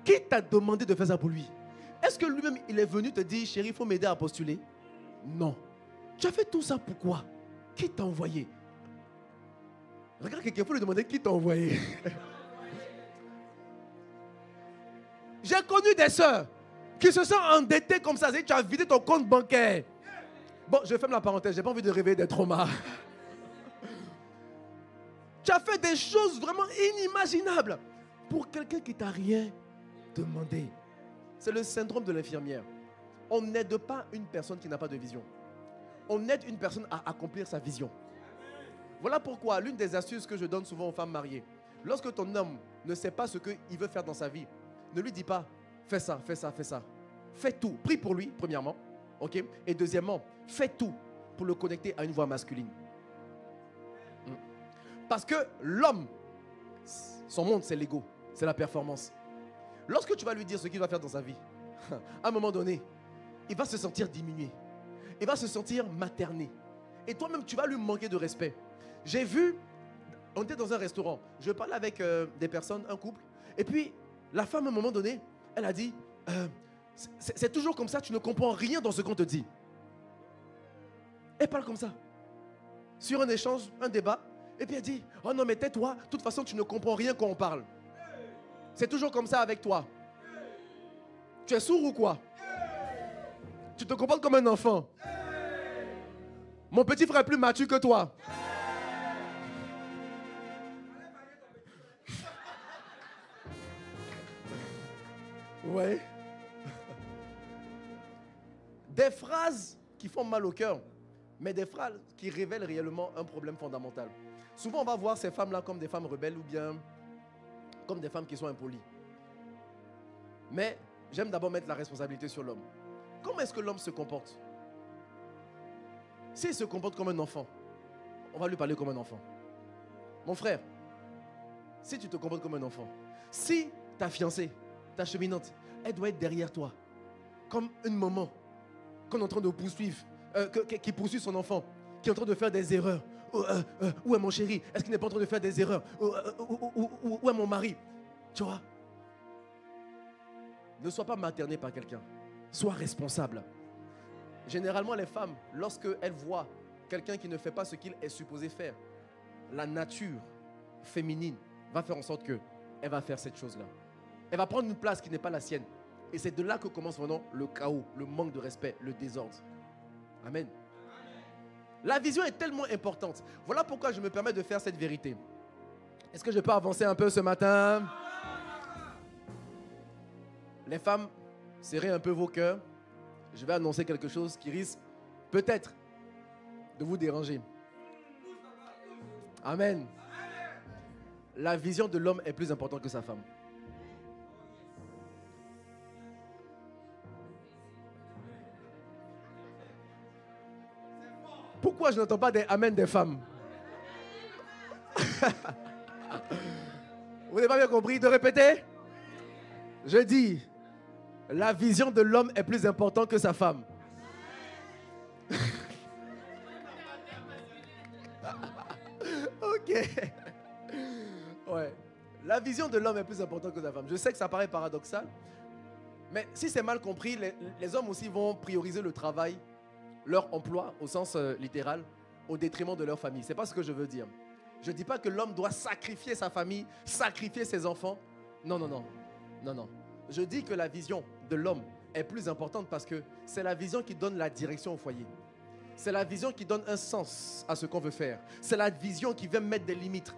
Qui t'a demandé de faire ça pour lui? Est-ce que lui-même, il est venu te dire, chérie, il faut m'aider à postuler? Non. Tu as fait tout ça pourquoi? Qui t'a envoyé? Regarde quelqu'un, il faut lui demander qui t'a envoyé. J'ai connu des sœurs qui se sont endettées comme ça. Tu as vidé ton compte bancaire. Bon, je ferme la parenthèse, j'ai pas envie de réveiller des traumas. Tu as fait des choses vraiment inimaginables pour quelqu'un qui t'a rien demandé. C'est le syndrome de l'infirmière. On n'aide pas une personne qui n'a pas de vision. On aide une personne à accomplir sa vision. Voilà pourquoi l'une des astuces que je donne souvent aux femmes mariées, lorsque ton homme ne sait pas ce qu'il veut faire dans sa vie, ne lui dis pas, fais ça, fais ça, fais ça. Fais tout. Prie pour lui, premièrement. Okay? Et deuxièmement, fais tout pour le connecter à une voix masculine. Parce que l'homme, son monde, c'est l'ego, c'est la performance. Lorsque tu vas lui dire ce qu'il va faire dans sa vie, à un moment donné, il va se sentir diminué. Il va se sentir materné. Et toi-même, tu vas lui manquer de respect. J'ai vu, on était dans un restaurant, je parlais avec des personnes, un couple, et puis la femme, à un moment donné, elle a dit, c'est toujours comme ça, tu ne comprends rien dans ce qu'on te dit. Elle parle comme ça. Sur un échange, un débat, et puis elle dit, oh non mais tais-toi, de toute façon tu ne comprends rien quand on parle. C'est toujours comme ça avec toi. Tu es sourd ou quoi? Tu te comportes comme un enfant. Mon petit frère est plus mature que toi. Ouais. Des phrases qui font mal au cœur, mais des phrases qui révèlent réellement un problème fondamental. Souvent, on va voir ces femmes-là comme des femmes rebelles ou bien comme des femmes qui sont impolies. Mais j'aime d'abord mettre la responsabilité sur l'homme. Comment est-ce que l'homme se comporte? S'il se comporte comme un enfant, on va lui parler comme un enfant. Mon frère, si tu te comportes comme un enfant, si ta fiancée, ta cheminante, elle doit être derrière toi, comme une maman qu'on est en train de poursuivre, qui poursuit son enfant, qui est en train de faire des erreurs. Où est mon chéri? Est-ce qu'il n'est pas en train de faire des erreurs? Où est mon mari? Tu vois? Ne sois pas materné par quelqu'un. Sois responsable. Généralement, les femmes, lorsqu'elles voient quelqu'un qui ne fait pas ce qu'il est supposé faire, la nature féminine va faire en sorte qu'elle va faire cette chose-là. Elle va prendre une place qui n'est pas la sienne. Et c'est de là que commence vraiment le chaos, le manque de respect, le désordre. Amen. La vision est tellement importante. Voilà pourquoi je me permets de faire cette vérité. Est-ce que je peux avancer un peu ce matin? Les femmes, serrez un peu vos cœurs. Je vais annoncer quelque chose qui risque peut-être de vous déranger. Amen. La vision de l'homme est plus importante que sa femme. Pourquoi je n'entends pas des amen des femmes? Vous n'avez pas bien compris? De répéter? Je dis, la vision de l'homme est plus importante que sa femme. Ok. Ouais. La vision de l'homme est plus importante que sa femme. Je sais que ça paraît paradoxal, mais si c'est mal compris, les hommes aussi vont prioriser le travail, leur emploi au sens littéral, au détriment de leur famille. C'est pas ce que je veux dire. Je ne dis pas que l'homme doit sacrifier sa famille, sacrifier ses enfants. Non, non, non. Non, non. Je dis que la vision de l'homme est plus importante parce que c'est la vision qui donne la direction au foyer. C'est la vision qui donne un sens à ce qu'on veut faire. C'est la vision qui vient mettre des limites,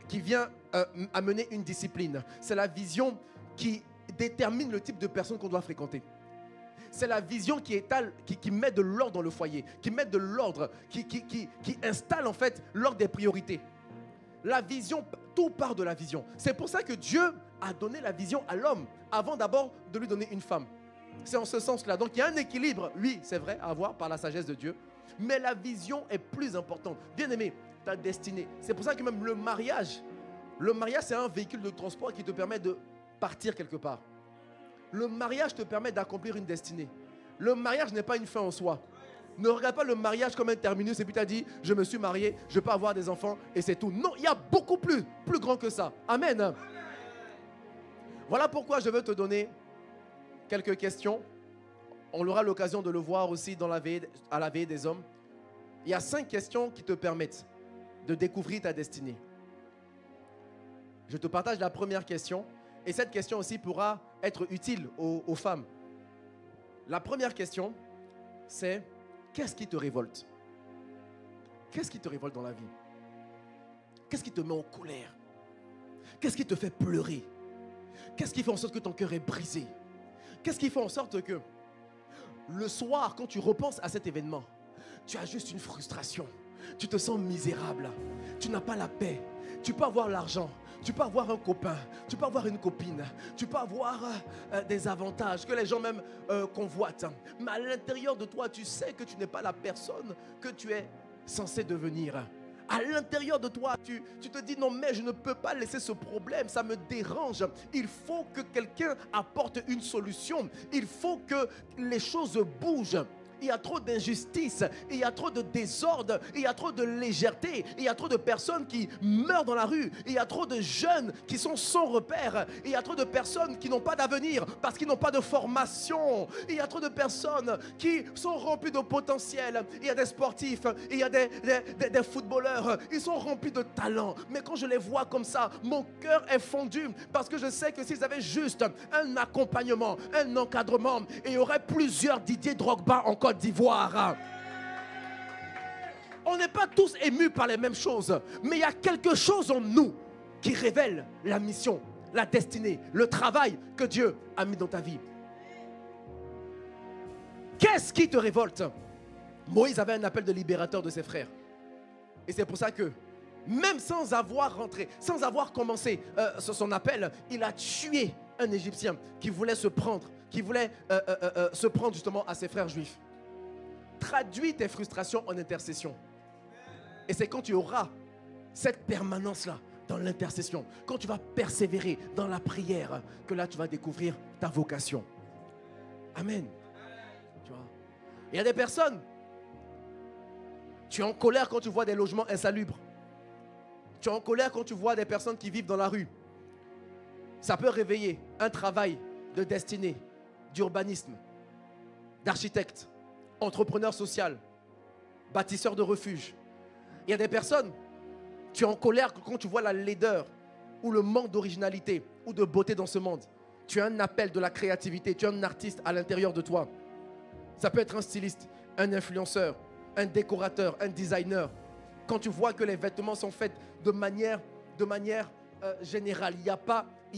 qui vient amener une discipline. C'est la vision qui détermine le type de personne qu'on doit fréquenter. C'est la vision qui étale, qui met de l'ordre dans le foyer, qui met de l'ordre, qui installe en fait l'ordre des priorités. La vision, tout part de la vision. C'est pour ça que Dieu a donné la vision à l'homme avant d'abord de lui donner une femme. C'est en ce sens-là. Donc il y a un équilibre, oui, c'est vrai, à avoir par la sagesse de Dieu. Mais la vision est plus importante. Bien aimé, ta destinée. C'est pour ça que même le mariage, c'est un véhicule de transport qui te permet de partir quelque part. Le mariage te permet d'accomplir une destinée. Le mariage n'est pas une fin en soi. Ne regarde pas le mariage comme un terminus et puis tu as dit, je me suis marié, je peux avoir des enfants et c'est tout. Non, il y a beaucoup plus grand que ça. Amen. Voilà pourquoi je veux te donner quelques questions. On aura l'occasion de le voir aussi à la veille des hommes. Il y a 5 questions qui te permettent de découvrir ta destinée. Je te partage la première question. Et cette question aussi pourra être utile aux femmes. La première question, c'est qu'est-ce qui te révolte? Qu'est-ce qui te révolte dans la vie? Qu'est-ce qui te met en colère? Qu'est-ce qui te fait pleurer? Qu'est-ce qui fait en sorte que ton cœur est brisé? Qu'est-ce qui fait en sorte que le soir, quand tu repenses à cet événement, tu as juste une frustration. Tu te sens misérable. Tu n'as pas la paix. Tu peux avoir l'argent. Tu peux avoir un copain. Tu peux avoir une copine. Tu peux avoir des avantages que les gens même convoitent. Mais à l'intérieur de toi, tu sais que tu n'es pas la personne que tu es censé devenir. À l'intérieur de toi, tu te dis non mais je ne peux pas laisser ce problème, ça me dérange. Il faut que quelqu'un apporte une solution. Il faut que les choses bougent. Il y a trop d'injustice, il y a trop de désordre, il y a trop de légèreté, il y a trop de personnes qui meurent dans la rue, il y a trop de jeunes qui sont sans repère, il y a trop de personnes qui n'ont pas d'avenir parce qu'ils n'ont pas de formation, il y a trop de personnes qui sont remplies de potentiel, il y a des sportifs, il y a des footballeurs, ils sont remplis de talent, mais quand je les vois comme ça, mon cœur est fondu parce que je sais que s'ils avaient juste un accompagnement, un encadrement, il y aurait plusieurs Didier Drogba en Côte d'Ivoire. On n'est pas tous émus par les mêmes choses, mais il y a quelque chose en nous qui révèle la mission, la destinée, le travail que Dieu a mis dans ta vie. Qu'est-ce qui te révolte? Moïse avait un appel de libérateur de ses frères. Et c'est pour ça que, même sans avoir rentré, sans avoir commencé son appel, il a tué un Égyptien qui voulait se prendre, justement à ses frères juifs. Traduis tes frustrations en intercession. Et c'est quand tu auras cette permanence-là dans l'intercession, quand tu vas persévérer dans la prière, que là tu vas découvrir ta vocation. Amen. Tu vois? Il y a des personnes, tu es en colère quand tu vois des logements insalubres. Tu es en colère quand tu vois des personnes qui vivent dans la rue. Ça peut réveiller un travail de destinée, d'urbanisme, d'architecte, entrepreneur social, bâtisseur de refuge. Il y a des personnes, tu es en colère quand tu vois la laideur ou le manque d'originalité ou de beauté dans ce monde. Tu as un appel de la créativité, tu es un artiste à l'intérieur de toi. Ça peut être un styliste, un influenceur, un décorateur, un designer. Quand tu vois que les vêtements sont faits de manière générale, il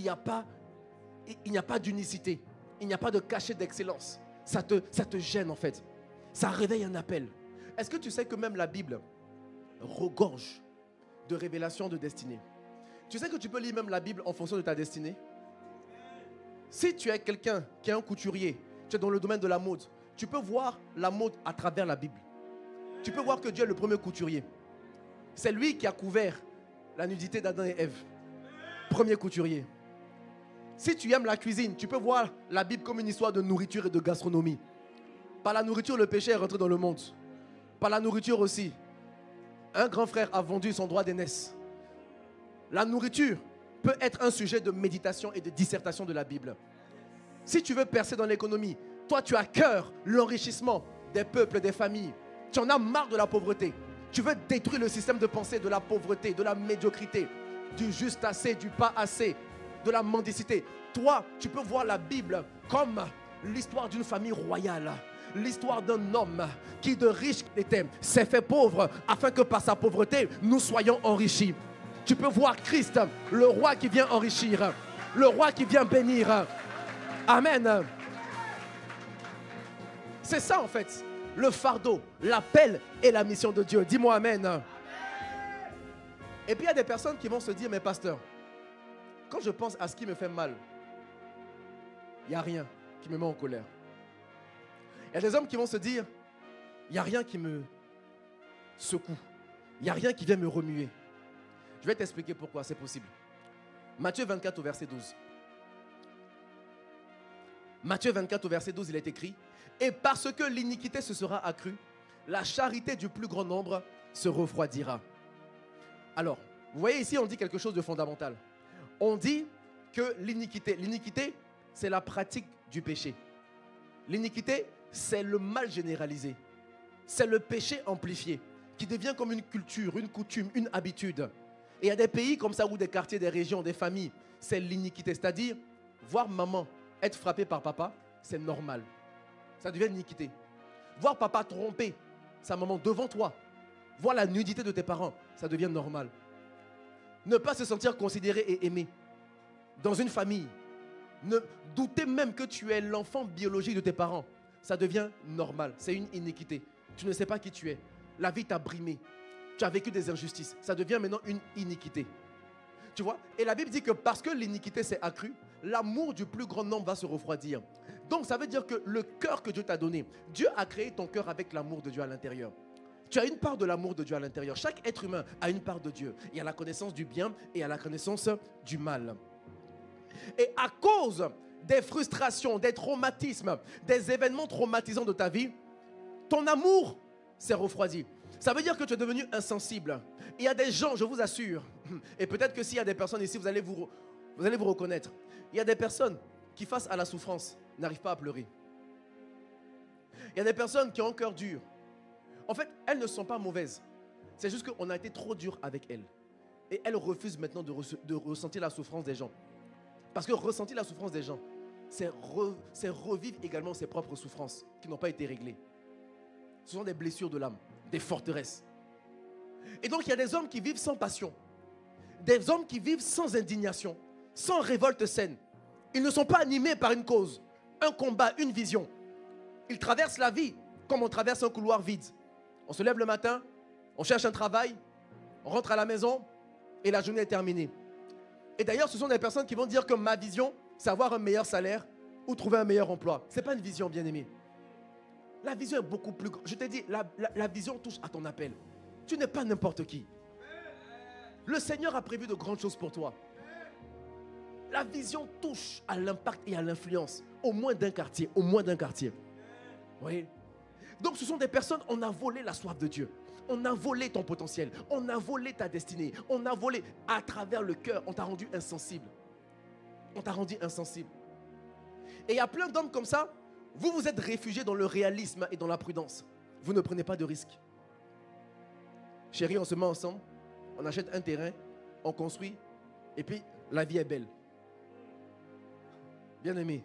n'y a pas d'unicité, il n'y a pas de cachet d'excellence. Ça te gêne en fait. Ça réveille un appel. Est-ce que tu sais que même la Bible regorge de révélations de destinée? Tu sais que tu peux lire même la Bible en fonction de ta destinée? Si tu es quelqu'un qui est un couturier, tu es dans le domaine de la mode, tu peux voir la mode à travers la Bible. Tu peux voir que Dieu est le premier couturier. C'est lui qui a couvert la nudité d'Adam et Ève. Premier couturier. Si tu aimes la cuisine, tu peux voir la Bible comme une histoire de nourriture et de gastronomie. Par la nourriture, le péché est rentré dans le monde. Par la nourriture aussi, un grand frère a vendu son droit d'aînesse. La nourriture peut être un sujet de méditation et de dissertation de la Bible. Si tu veux percer dans l'économie, toi tu as à cœur l'enrichissement des peuples, des familles. Tu en as marre de la pauvreté. Tu veux détruire le système de pensée de la pauvreté, de la médiocrité, du juste assez, du pas assez, de la mendicité. Toi, tu peux voir la Bible comme l'histoire d'une famille royale. L'histoire d'un homme qui de riche était s'est fait pauvre afin que par sa pauvreté nous soyons enrichis. Tu peux voir Christ, le roi qui vient enrichir, le roi qui vient bénir. Amen. C'est ça en fait, le fardeau, l'appel et la mission de Dieu. Dis-moi amen. Amen. Et puis il y a des personnes qui vont se dire, mais pasteur, quand je pense à ce qui me fait mal, il n'y a rien qui me met en colère. Il y a des hommes qui vont se dire, il n'y a rien qui me secoue. Il n'y a rien qui vient me remuer. Je vais t'expliquer pourquoi c'est possible. Matthieu 24 au verset 12. Matthieu 24 au verset 12, il est écrit, et parce que l'iniquité se sera accrue, la charité du plus grand nombre se refroidira. Alors, vous voyez ici, on dit quelque chose de fondamental. On dit que l'iniquité. L'iniquité, c'est la pratique du péché. L'iniquité, c'est le mal généralisé. C'est le péché amplifié qui devient comme une culture, une coutume, une habitude. Et il y a des pays comme ça, ou des quartiers, des régions, des familles, c'est l'iniquité. C'est-à-dire, voir maman être frappée par papa, c'est normal. Ça devient l'iniquité. Voir papa tromper sa maman devant toi, voir la nudité de tes parents, ça devient normal. Ne pas se sentir considéré et aimé dans une famille, ne douter même que tu es l'enfant biologique de tes parents, ça devient normal. C'est une iniquité. Tu ne sais pas qui tu es. La vie t'a brimé. Tu as vécu des injustices. Ça devient maintenant une iniquité. Tu vois? Et la Bible dit que parce que l'iniquité s'est accrue, l'amour du plus grand nombre va se refroidir. Donc ça veut dire que le cœur que Dieu t'a donné, Dieu a créé ton cœur avec l'amour de Dieu à l'intérieur. Tu as une part de l'amour de Dieu à l'intérieur. Chaque être humain a une part de Dieu. Il y a la connaissance du bien et il y a la connaissance du mal. Et à cause des frustrations, des traumatismes, des événements traumatisants de ta vie, ton amour s'est refroidi. Ça veut dire que tu es devenu insensible. Il y a des gens, je vous assure, et peut-être que s'il y a des personnes ici, vous allez vous reconnaître. Il y a des personnes qui, face à la souffrance, n'arrivent pas à pleurer. Il y a des personnes qui ont un cœur dur. En fait, elles ne sont pas mauvaises. C'est juste qu'on a été trop dur avec elles. Et elles refusent maintenant de ressentir la souffrance des gens. Parce que ressentir la souffrance des gens, c'est revivre également ses propres souffrances qui n'ont pas été réglées. Ce sont des blessures de l'âme, des forteresses. Et donc il y a des hommes qui vivent sans passion, des hommes qui vivent sans indignation, sans révolte saine. Ils ne sont pas animés par une cause, un combat, une vision. Ils traversent la vie comme on traverse un couloir vide. On se lève le matin, on cherche un travail, on rentre à la maison et la journée est terminée. Et d'ailleurs, ce sont des personnes qui vont dire que ma vision, c'est avoir un meilleur salaire ou trouver un meilleur emploi. Ce n'est pas une vision, bien-aimé. La vision est beaucoup plus grande. Je t'ai dit, la vision touche à ton appel. Tu n'es pas n'importe qui. Le Seigneur a prévu de grandes choses pour toi. La vision touche à l'impact et à l'influence. Au moins d'un quartier, au moins d'un quartier. Vous voyez? Donc ce sont des personnes, on a volé la soif de Dieu. On a volé ton potentiel. On a volé ta destinée. On a volé à travers le cœur. On t'a rendu insensible. On t'a rendu insensible. Et il y a plein d'hommes comme ça. Vous vous êtes réfugiés dans le réalisme et dans la prudence. Vous ne prenez pas de risques. Chérie, on se met ensemble. On achète un terrain. On construit. Et puis, la vie est belle. Bien-aimé,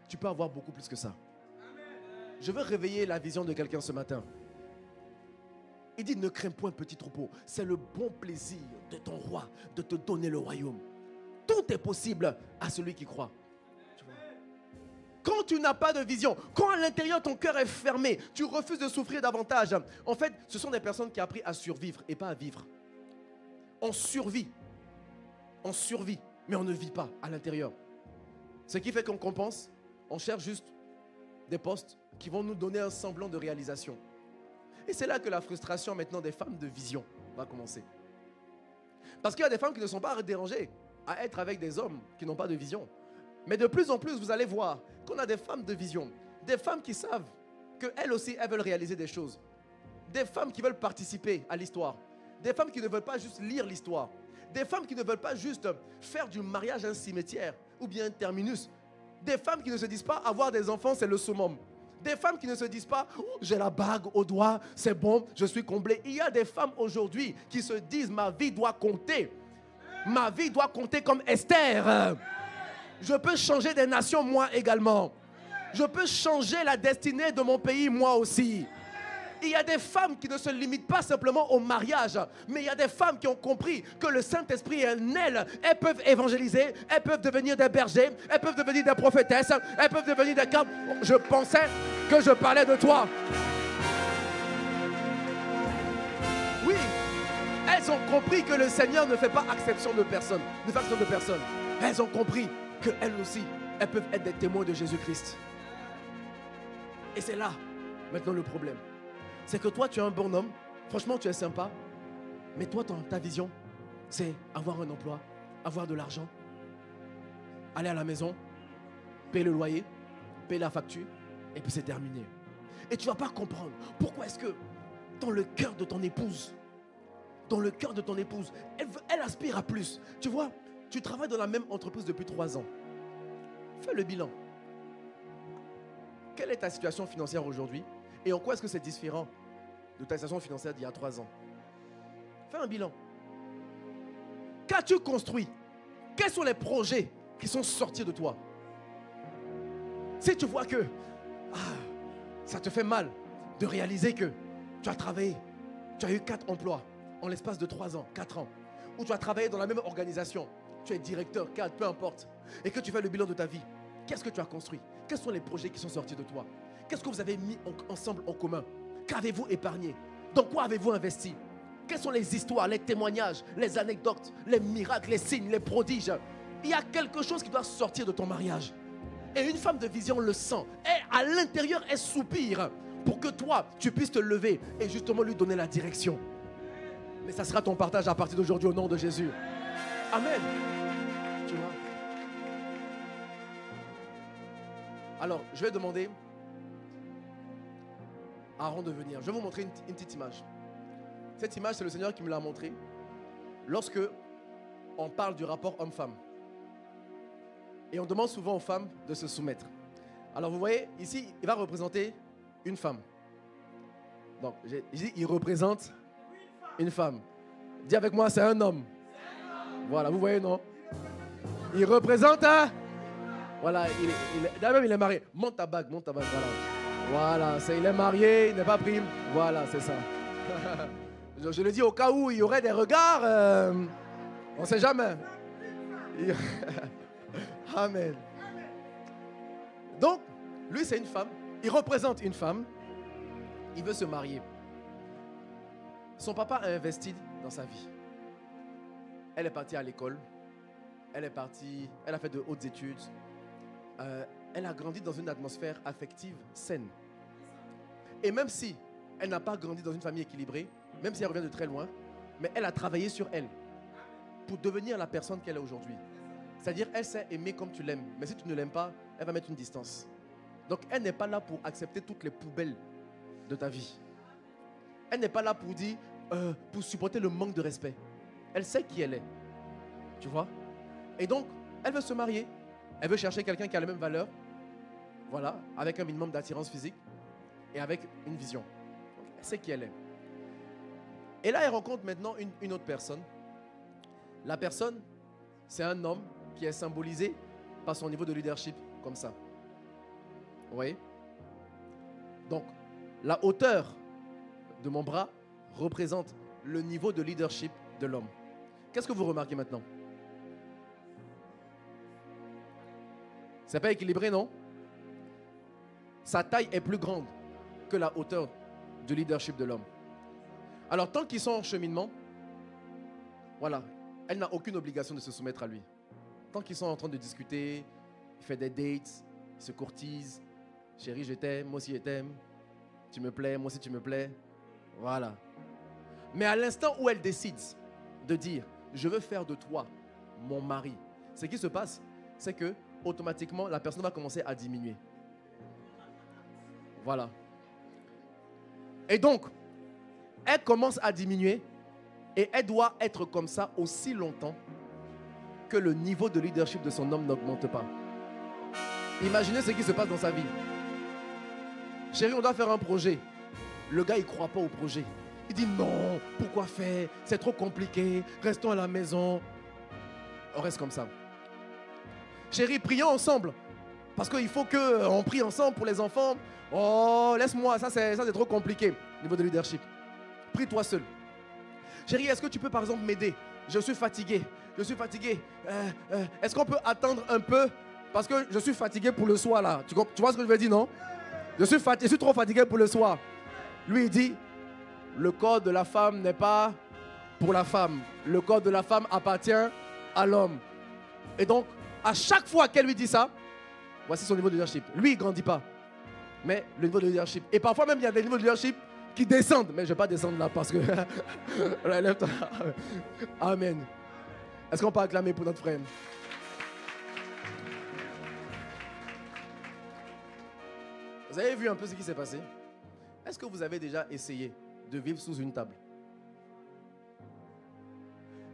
tu peux avoir beaucoup plus que ça. Je veux réveiller la vision de quelqu'un ce matin. Il dit, ne crains point, petit troupeau. C'est le bon plaisir de ton roi de te donner le royaume. Tout est possible à celui qui croit. Quand tu n'as pas de vision, quand à l'intérieur ton cœur est fermé, tu refuses de souffrir davantage. En fait, ce sont des personnes qui ont appris à survivre et pas à vivre. On survit, mais on ne vit pas à l'intérieur. Ce qui fait qu'on compense, on cherche juste des postes qui vont nous donner un semblant de réalisation. Et c'est là que la frustration maintenant des femmes de vision va commencer. Parce qu'il y a des femmes qui ne sont pas dérangées à être avec des hommes qui n'ont pas de vision. Mais de plus en plus, vous allez voir qu'on a des femmes de vision. Des femmes qui savent qu'elles aussi, elles veulent réaliser des choses. Des femmes qui veulent participer à l'histoire. Des femmes qui ne veulent pas juste lire l'histoire. Des femmes qui ne veulent pas juste faire du mariage un cimetière ou bien un terminus. Des femmes qui ne se disent pas avoir des enfants, c'est le summum. Des femmes qui ne se disent pas oh, j'ai la bague au doigt, c'est bon, je suis comblé. Il y a des femmes aujourd'hui qui se disent ma vie doit compter. Ma vie doit compter comme Esther. Je peux changer des nations moi également. Je peux changer la destinée de mon pays moi aussi. Il y a des femmes qui ne se limitent pas simplement au mariage, mais il y a des femmes qui ont compris que le Saint-Esprit est en elles. Elles peuvent évangéliser, elles peuvent devenir des bergers, elles peuvent devenir des prophétesses, elles peuvent devenir des camps. Je pensais que je parlais de toi. Oui, elles ont compris que le Seigneur ne fait pas exception de personne. Elles ont compris qu'elles aussi, elles peuvent être des témoins de Jésus-Christ. Et c'est là, maintenant, le problème. C'est que toi, tu es un bon homme. Franchement, tu es sympa. Mais toi, ta vision, c'est avoir un emploi, avoir de l'argent, aller à la maison, payer le loyer, payer la facture, et puis c'est terminé. Et tu ne vas pas comprendre pourquoi est-ce que dans le cœur de ton épouse, elle aspire à plus. Tu vois, Tu travailles dans la même entreprise depuis 3 ans. Fais le bilan. Quelle est ta situation financière aujourd'hui? Et en quoi est-ce que c'est différent de ta situation financière d'il y a 3 ans? Fais un bilan. Qu'as-tu construit? Quels sont les projets qui sont sortis de toi? Si tu vois que ça te fait mal de réaliser que tu as travaillé, tu as eu 4 emplois en l'espace de 3 ans, 4 ans, ou tu as travaillé dans la même organisation, tu es directeur, cadre, peu importe, et que tu fais le bilan de ta vie, qu'est-ce que tu as construit? Quels sont les projets qui sont sortis de toi? Qu'est-ce que vous avez mis ensemble en commun? Qu'avez-vous épargné? Dans quoi avez-vous investi? Quelles sont les histoires, les témoignages, les anecdotes, les miracles, les signes, les prodiges? Il y a quelque chose qui doit sortir de ton mariage. Et une femme de vision le sent. Et à l'intérieur, elle soupire pour que toi, tu puisses te lever et justement lui donner la direction. Mais ça sera ton partage à partir d'aujourd'hui au nom de Jésus. Amen. Tu vois? Alors, je vais demander à Aaron de venir. Je vais vous montrer une petite image. Cette image, c'est le Seigneur qui me l'a montrée lorsque on parle du rapport homme-femme. Et on demande souvent aux femmes de se soumettre. Alors vous voyez, ici, il va représenter une femme. Donc, j'ai dit, il représente une femme. Dis avec moi, c'est un homme. Voilà, vous voyez, non? Il représente un... Voilà, d'ailleurs, il est marié. Monte ta bague, voilà. Voilà, il est marié, il n'est pas pris. Voilà, c'est ça. Je le dis au cas où il y aurait des regards. On ne sait jamais. Amen. Donc, lui, c'est une femme. Il représente une femme. Il veut se marier. Son papa a investi dans sa vie. Elle est partie à l'école. Elle a fait de hautes études. Elle a grandi dans une atmosphère affective saine. Et même si elle n'a pas grandi dans une famille équilibrée, même si elle revient de très loin, mais elle a travaillé sur elle pour devenir la personne qu'elle est aujourd'hui. C'est-à-dire, elle sait aimer comme tu l'aimes. Mais si tu ne l'aimes pas, elle va mettre une distance. Donc, elle n'est pas là pour accepter toutes les poubelles de ta vie. Elle n'est pas là pour dire, pour supporter le manque de respect. Elle sait qui elle est. Tu vois? Et donc, elle veut se marier. Elle veut chercher quelqu'un qui a les mêmes valeurs. Voilà, avec un minimum d'attirance physique et avec une vision. Donc, elle sait qui elle est. Et là, elle rencontre maintenant une autre personne. La personne, c'est un homme qui est symbolisé par son niveau de leadership, comme ça. Vous voyez? Donc, la hauteur de mon bras représente le niveau de leadership de l'homme. Qu'est-ce que vous remarquez maintenant? C'est pas équilibré, non? Sa taille est plus grande que la hauteur du leadership de l'homme. Alors, tant qu'ils sont en cheminement, voilà, elle n'a aucune obligation de se soumettre à lui. Tant qu'ils sont en train de discuter, il fait des dates, il se courtise. Chérie, je t'aime, moi aussi je t'aime. Tu me plais, moi aussi tu me plais. Voilà. Mais à l'instant où elle décide de dire, je veux faire de toi mon mari, ce qui se passe, c'est que automatiquement, la personne va commencer à diminuer. Voilà. Et donc, elle commence à diminuer et elle doit être comme ça aussi longtemps que le niveau de leadership de son homme n'augmente pas. Imaginez ce qui se passe dans sa vie. Chérie, on doit faire un projet. Le gars, il ne croit pas au projet. Il dit non, pourquoi faire? C'est trop compliqué, restons à la maison. On reste comme ça. Chérie, prions ensemble. Parce qu'il faut qu'on prie ensemble pour les enfants. Oh, laisse-moi, ça c'est trop compliqué. Niveau de leadership. Prie-toi seul. Chérie, est-ce que tu peux par exemple m'aider? Je suis fatigué. Est-ce qu'on peut attendre un peu? Parce que je suis fatigué pour le soir là. Tu vois ce que je veux dire, non? Je suis trop fatigué pour le soir. Lui, il dit, le corps de la femme n'est pas pour la femme. Le corps de la femme appartient à l'homme. Et donc, à chaque fois qu'elle lui dit ça, voici son niveau de leadership. Lui, il ne grandit pas. Mais le niveau de leadership. Et parfois même, il y a des niveaux de leadership qui descendent. Mais je ne vais pas descendre là parce que... Amen. Est-ce qu'on peut acclamer pour notre frère? Vous avez vu un peu ce qui s'est passé? Est-ce que vous avez déjà essayé de vivre sous une table?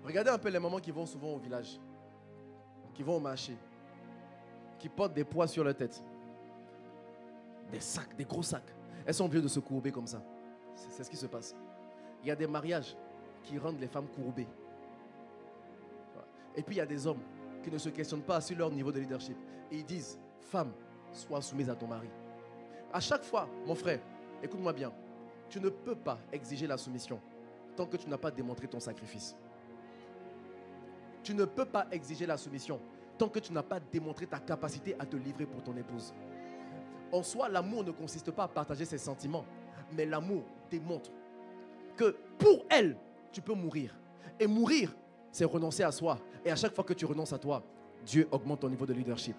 Regardez un peu les mamans qui vont souvent au village. qui vont au marché, qui portent des poids sur leur tête, des sacs, des gros sacs. Elles sont obligées de se courber comme ça. C'est ce qui se passe. Il y a des mariages qui rendent les femmes courbées. Et puis il y a des hommes qui ne se questionnent pas sur leur niveau de leadership. Et ils disent, femme, sois soumise à ton mari. À chaque fois, mon frère, écoute-moi bien, tu ne peux pas exiger la soumission tant que tu n'as pas démontré ton sacrifice. Tu ne peux pas exiger la soumission tant que tu n'as pas démontré ta capacité à te livrer pour ton épouse. En soi, l'amour ne consiste pas à partager ses sentiments, mais l'amour démontre que pour elle, tu peux mourir. Et mourir, c'est renoncer à soi. Et à chaque fois que tu renonces à toi, Dieu augmente ton niveau de leadership.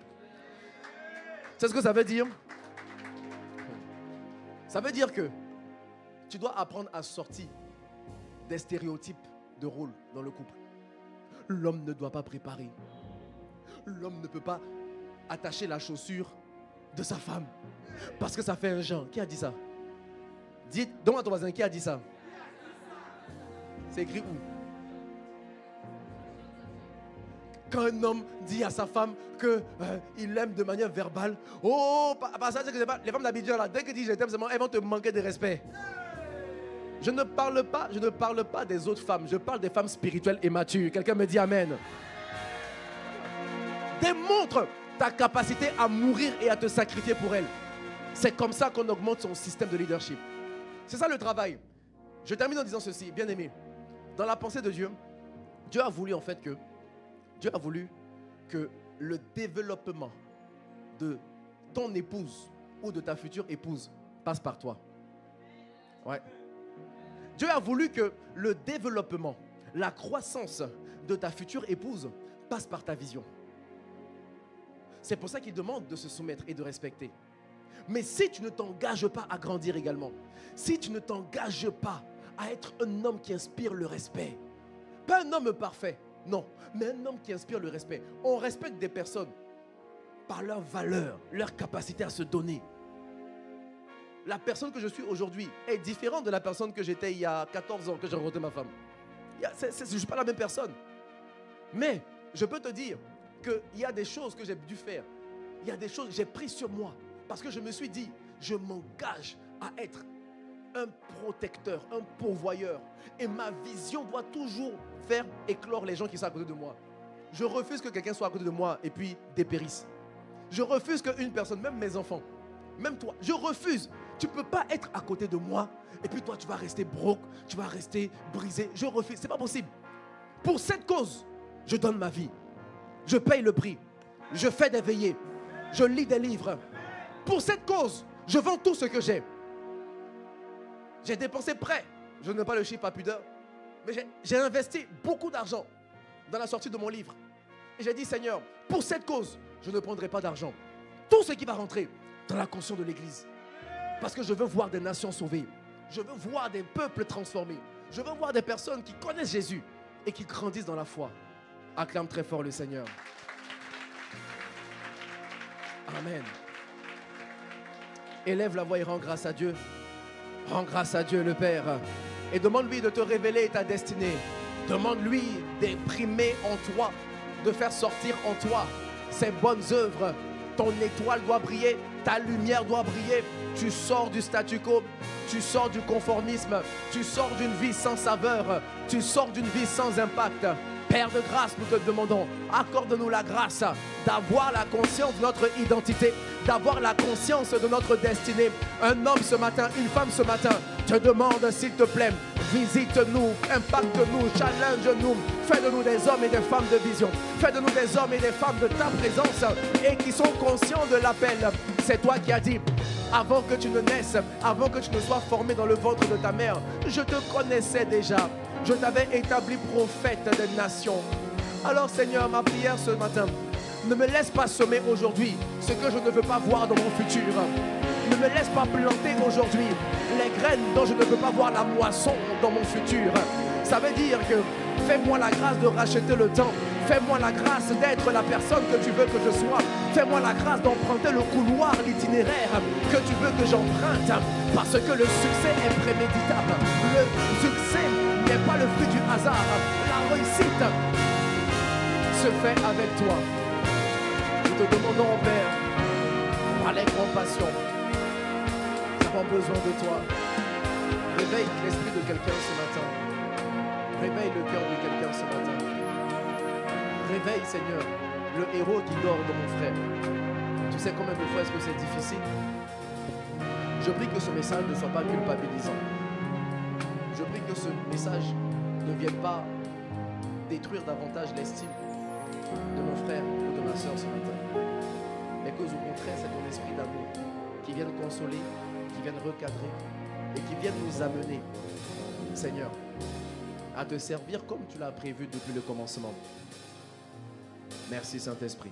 C'est ce que ça veut dire? Ça veut dire que tu dois apprendre à sortir des stéréotypes de rôle dans le couple. L'homme ne doit pas préparer. L'homme ne peut pas attacher la chaussure de sa femme parce que ça fait un genre. Qui a dit ça? Dites, donne à ton voisin, qui a dit ça? C'est écrit où? Quand un homme dit à sa femme qu'il l'aime de manière verbale, oh, les femmes d'Abidjan là, dès que disent je t'aime, elles vont te manquer de respect. Je ne parle pas des autres femmes, je parle des femmes spirituelles et matures. Quelqu'un me dit amen. Démontre ta capacité à mourir et à te sacrifier pour elle. C'est comme ça qu'on augmente son système de leadership. C'est ça le travail. Je termine en disant ceci, bien aimé. Dans la pensée de Dieu, Dieu a voulu en fait que le développement de ton épouse ou de ta future épouse passe par toi. Ouais. Dieu a voulu que le développement, la croissance de ta future épouse passe par ta vision. C'est pour ça qu'il demande de se soumettre et de respecter. Mais si tu ne t'engages pas à grandir également, si tu ne t'engages pas à être un homme qui inspire le respect, pas un homme parfait, non, mais un homme qui inspire le respect. On respecte des personnes par leur valeur, leur capacité à se donner. La personne que je suis aujourd'hui est différente de la personne que j'étais il y a 14 ans, que j'ai rencontré ma femme. Je ne suis pas la même personne. Mais je peux te dire qu'il y a des choses que j'ai dû faire. Il y a des choses que j'ai prises sur moi. Parce que je me suis dit, je m'engage à être un protecteur, un pourvoyeur. Et ma vision doit toujours faire éclore les gens qui sont à côté de moi. Je refuse que quelqu'un soit à côté de moi et puis dépérisse. Je refuse qu'une personne, même mes enfants, même toi, je refuse. Tu ne peux pas être à côté de moi et puis toi tu vas rester broke, tu vas rester brisé. Je refuse, ce n'est pas possible. Pour cette cause, je donne ma vie. Je paye le prix. Je fais des veillées. Je lis des livres. Pour cette cause, je vends tout ce que j'ai. J'ai dépensé près, je n'ai pas le chiffre à pudeur, mais j'ai investi beaucoup d'argent dans la sortie de mon livre. Et j'ai dit, Seigneur, pour cette cause, je ne prendrai pas d'argent. Tout ce qui va rentrer dans la conscience de l'Église. Parce que je veux voir des nations sauvées. Je veux voir des peuples transformés. Je veux voir des personnes qui connaissent Jésus et qui grandissent dans la foi. Acclame très fort le Seigneur. Amen. Élève la voix et rends grâce à Dieu. Rends grâce à Dieu le Père. Et demande-lui de te révéler ta destinée. Demande-lui d'imprimer en toi, de faire sortir en toi ses bonnes œuvres. Ton étoile doit briller, ta lumière doit briller. Tu sors du statu quo, tu sors du conformisme, tu sors d'une vie sans saveur, tu sors d'une vie sans impact. Père de grâce, nous te demandons, accorde-nous la grâce d'avoir la conscience de notre identité, d'avoir la conscience de notre destinée. Un homme ce matin, une femme ce matin, te demande s'il te plaît, visite-nous, impacte-nous, challenge-nous, fais de nous des hommes et des femmes de vision, fais de nous des hommes et des femmes de ta présence et qui sont conscients de l'appel. C'est toi qui as dit, avant que tu ne naisses, avant que tu ne sois formé dans le ventre de ta mère, je te connaissais déjà. Je t'avais établi prophète des nations. Alors Seigneur, ma prière ce matin, ne me laisse pas semer aujourd'hui ce que je ne veux pas voir dans mon futur. Ne me laisse pas planter aujourd'hui les graines dont je ne veux pas voir la moisson dans mon futur. Ça veut dire que fais-moi la grâce de racheter le temps. Fais-moi la grâce d'être la personne que tu veux que je sois. Fais-moi la grâce d'emprunter le couloir, l'itinéraire que tu veux que j'emprunte. Parce que le succès est préméditable. Le succès n'est pas le fruit du hasard. La réussite se fait avec toi. te demandons, Père, avec compassion. Nous avons besoin de toi. Réveille l'esprit de quelqu'un ce matin. Réveille le cœur de quelqu'un ce matin. Réveille, Seigneur, le héros qui dort de mon frère. Tu sais combien de fois est-ce que c'est difficile? Je prie que ce message ne soit pas culpabilisant. Je prie que ce message ne vienne pas détruire davantage l'estime de mon frère ou de ma soeur ce matin. Mais que au contraire, c'est ton esprit d'amour qui vienne consoler, qui vienne recadrer et qui vienne nous amener, Seigneur, à te servir comme tu l'as prévu depuis le commencement. Merci Saint-Esprit.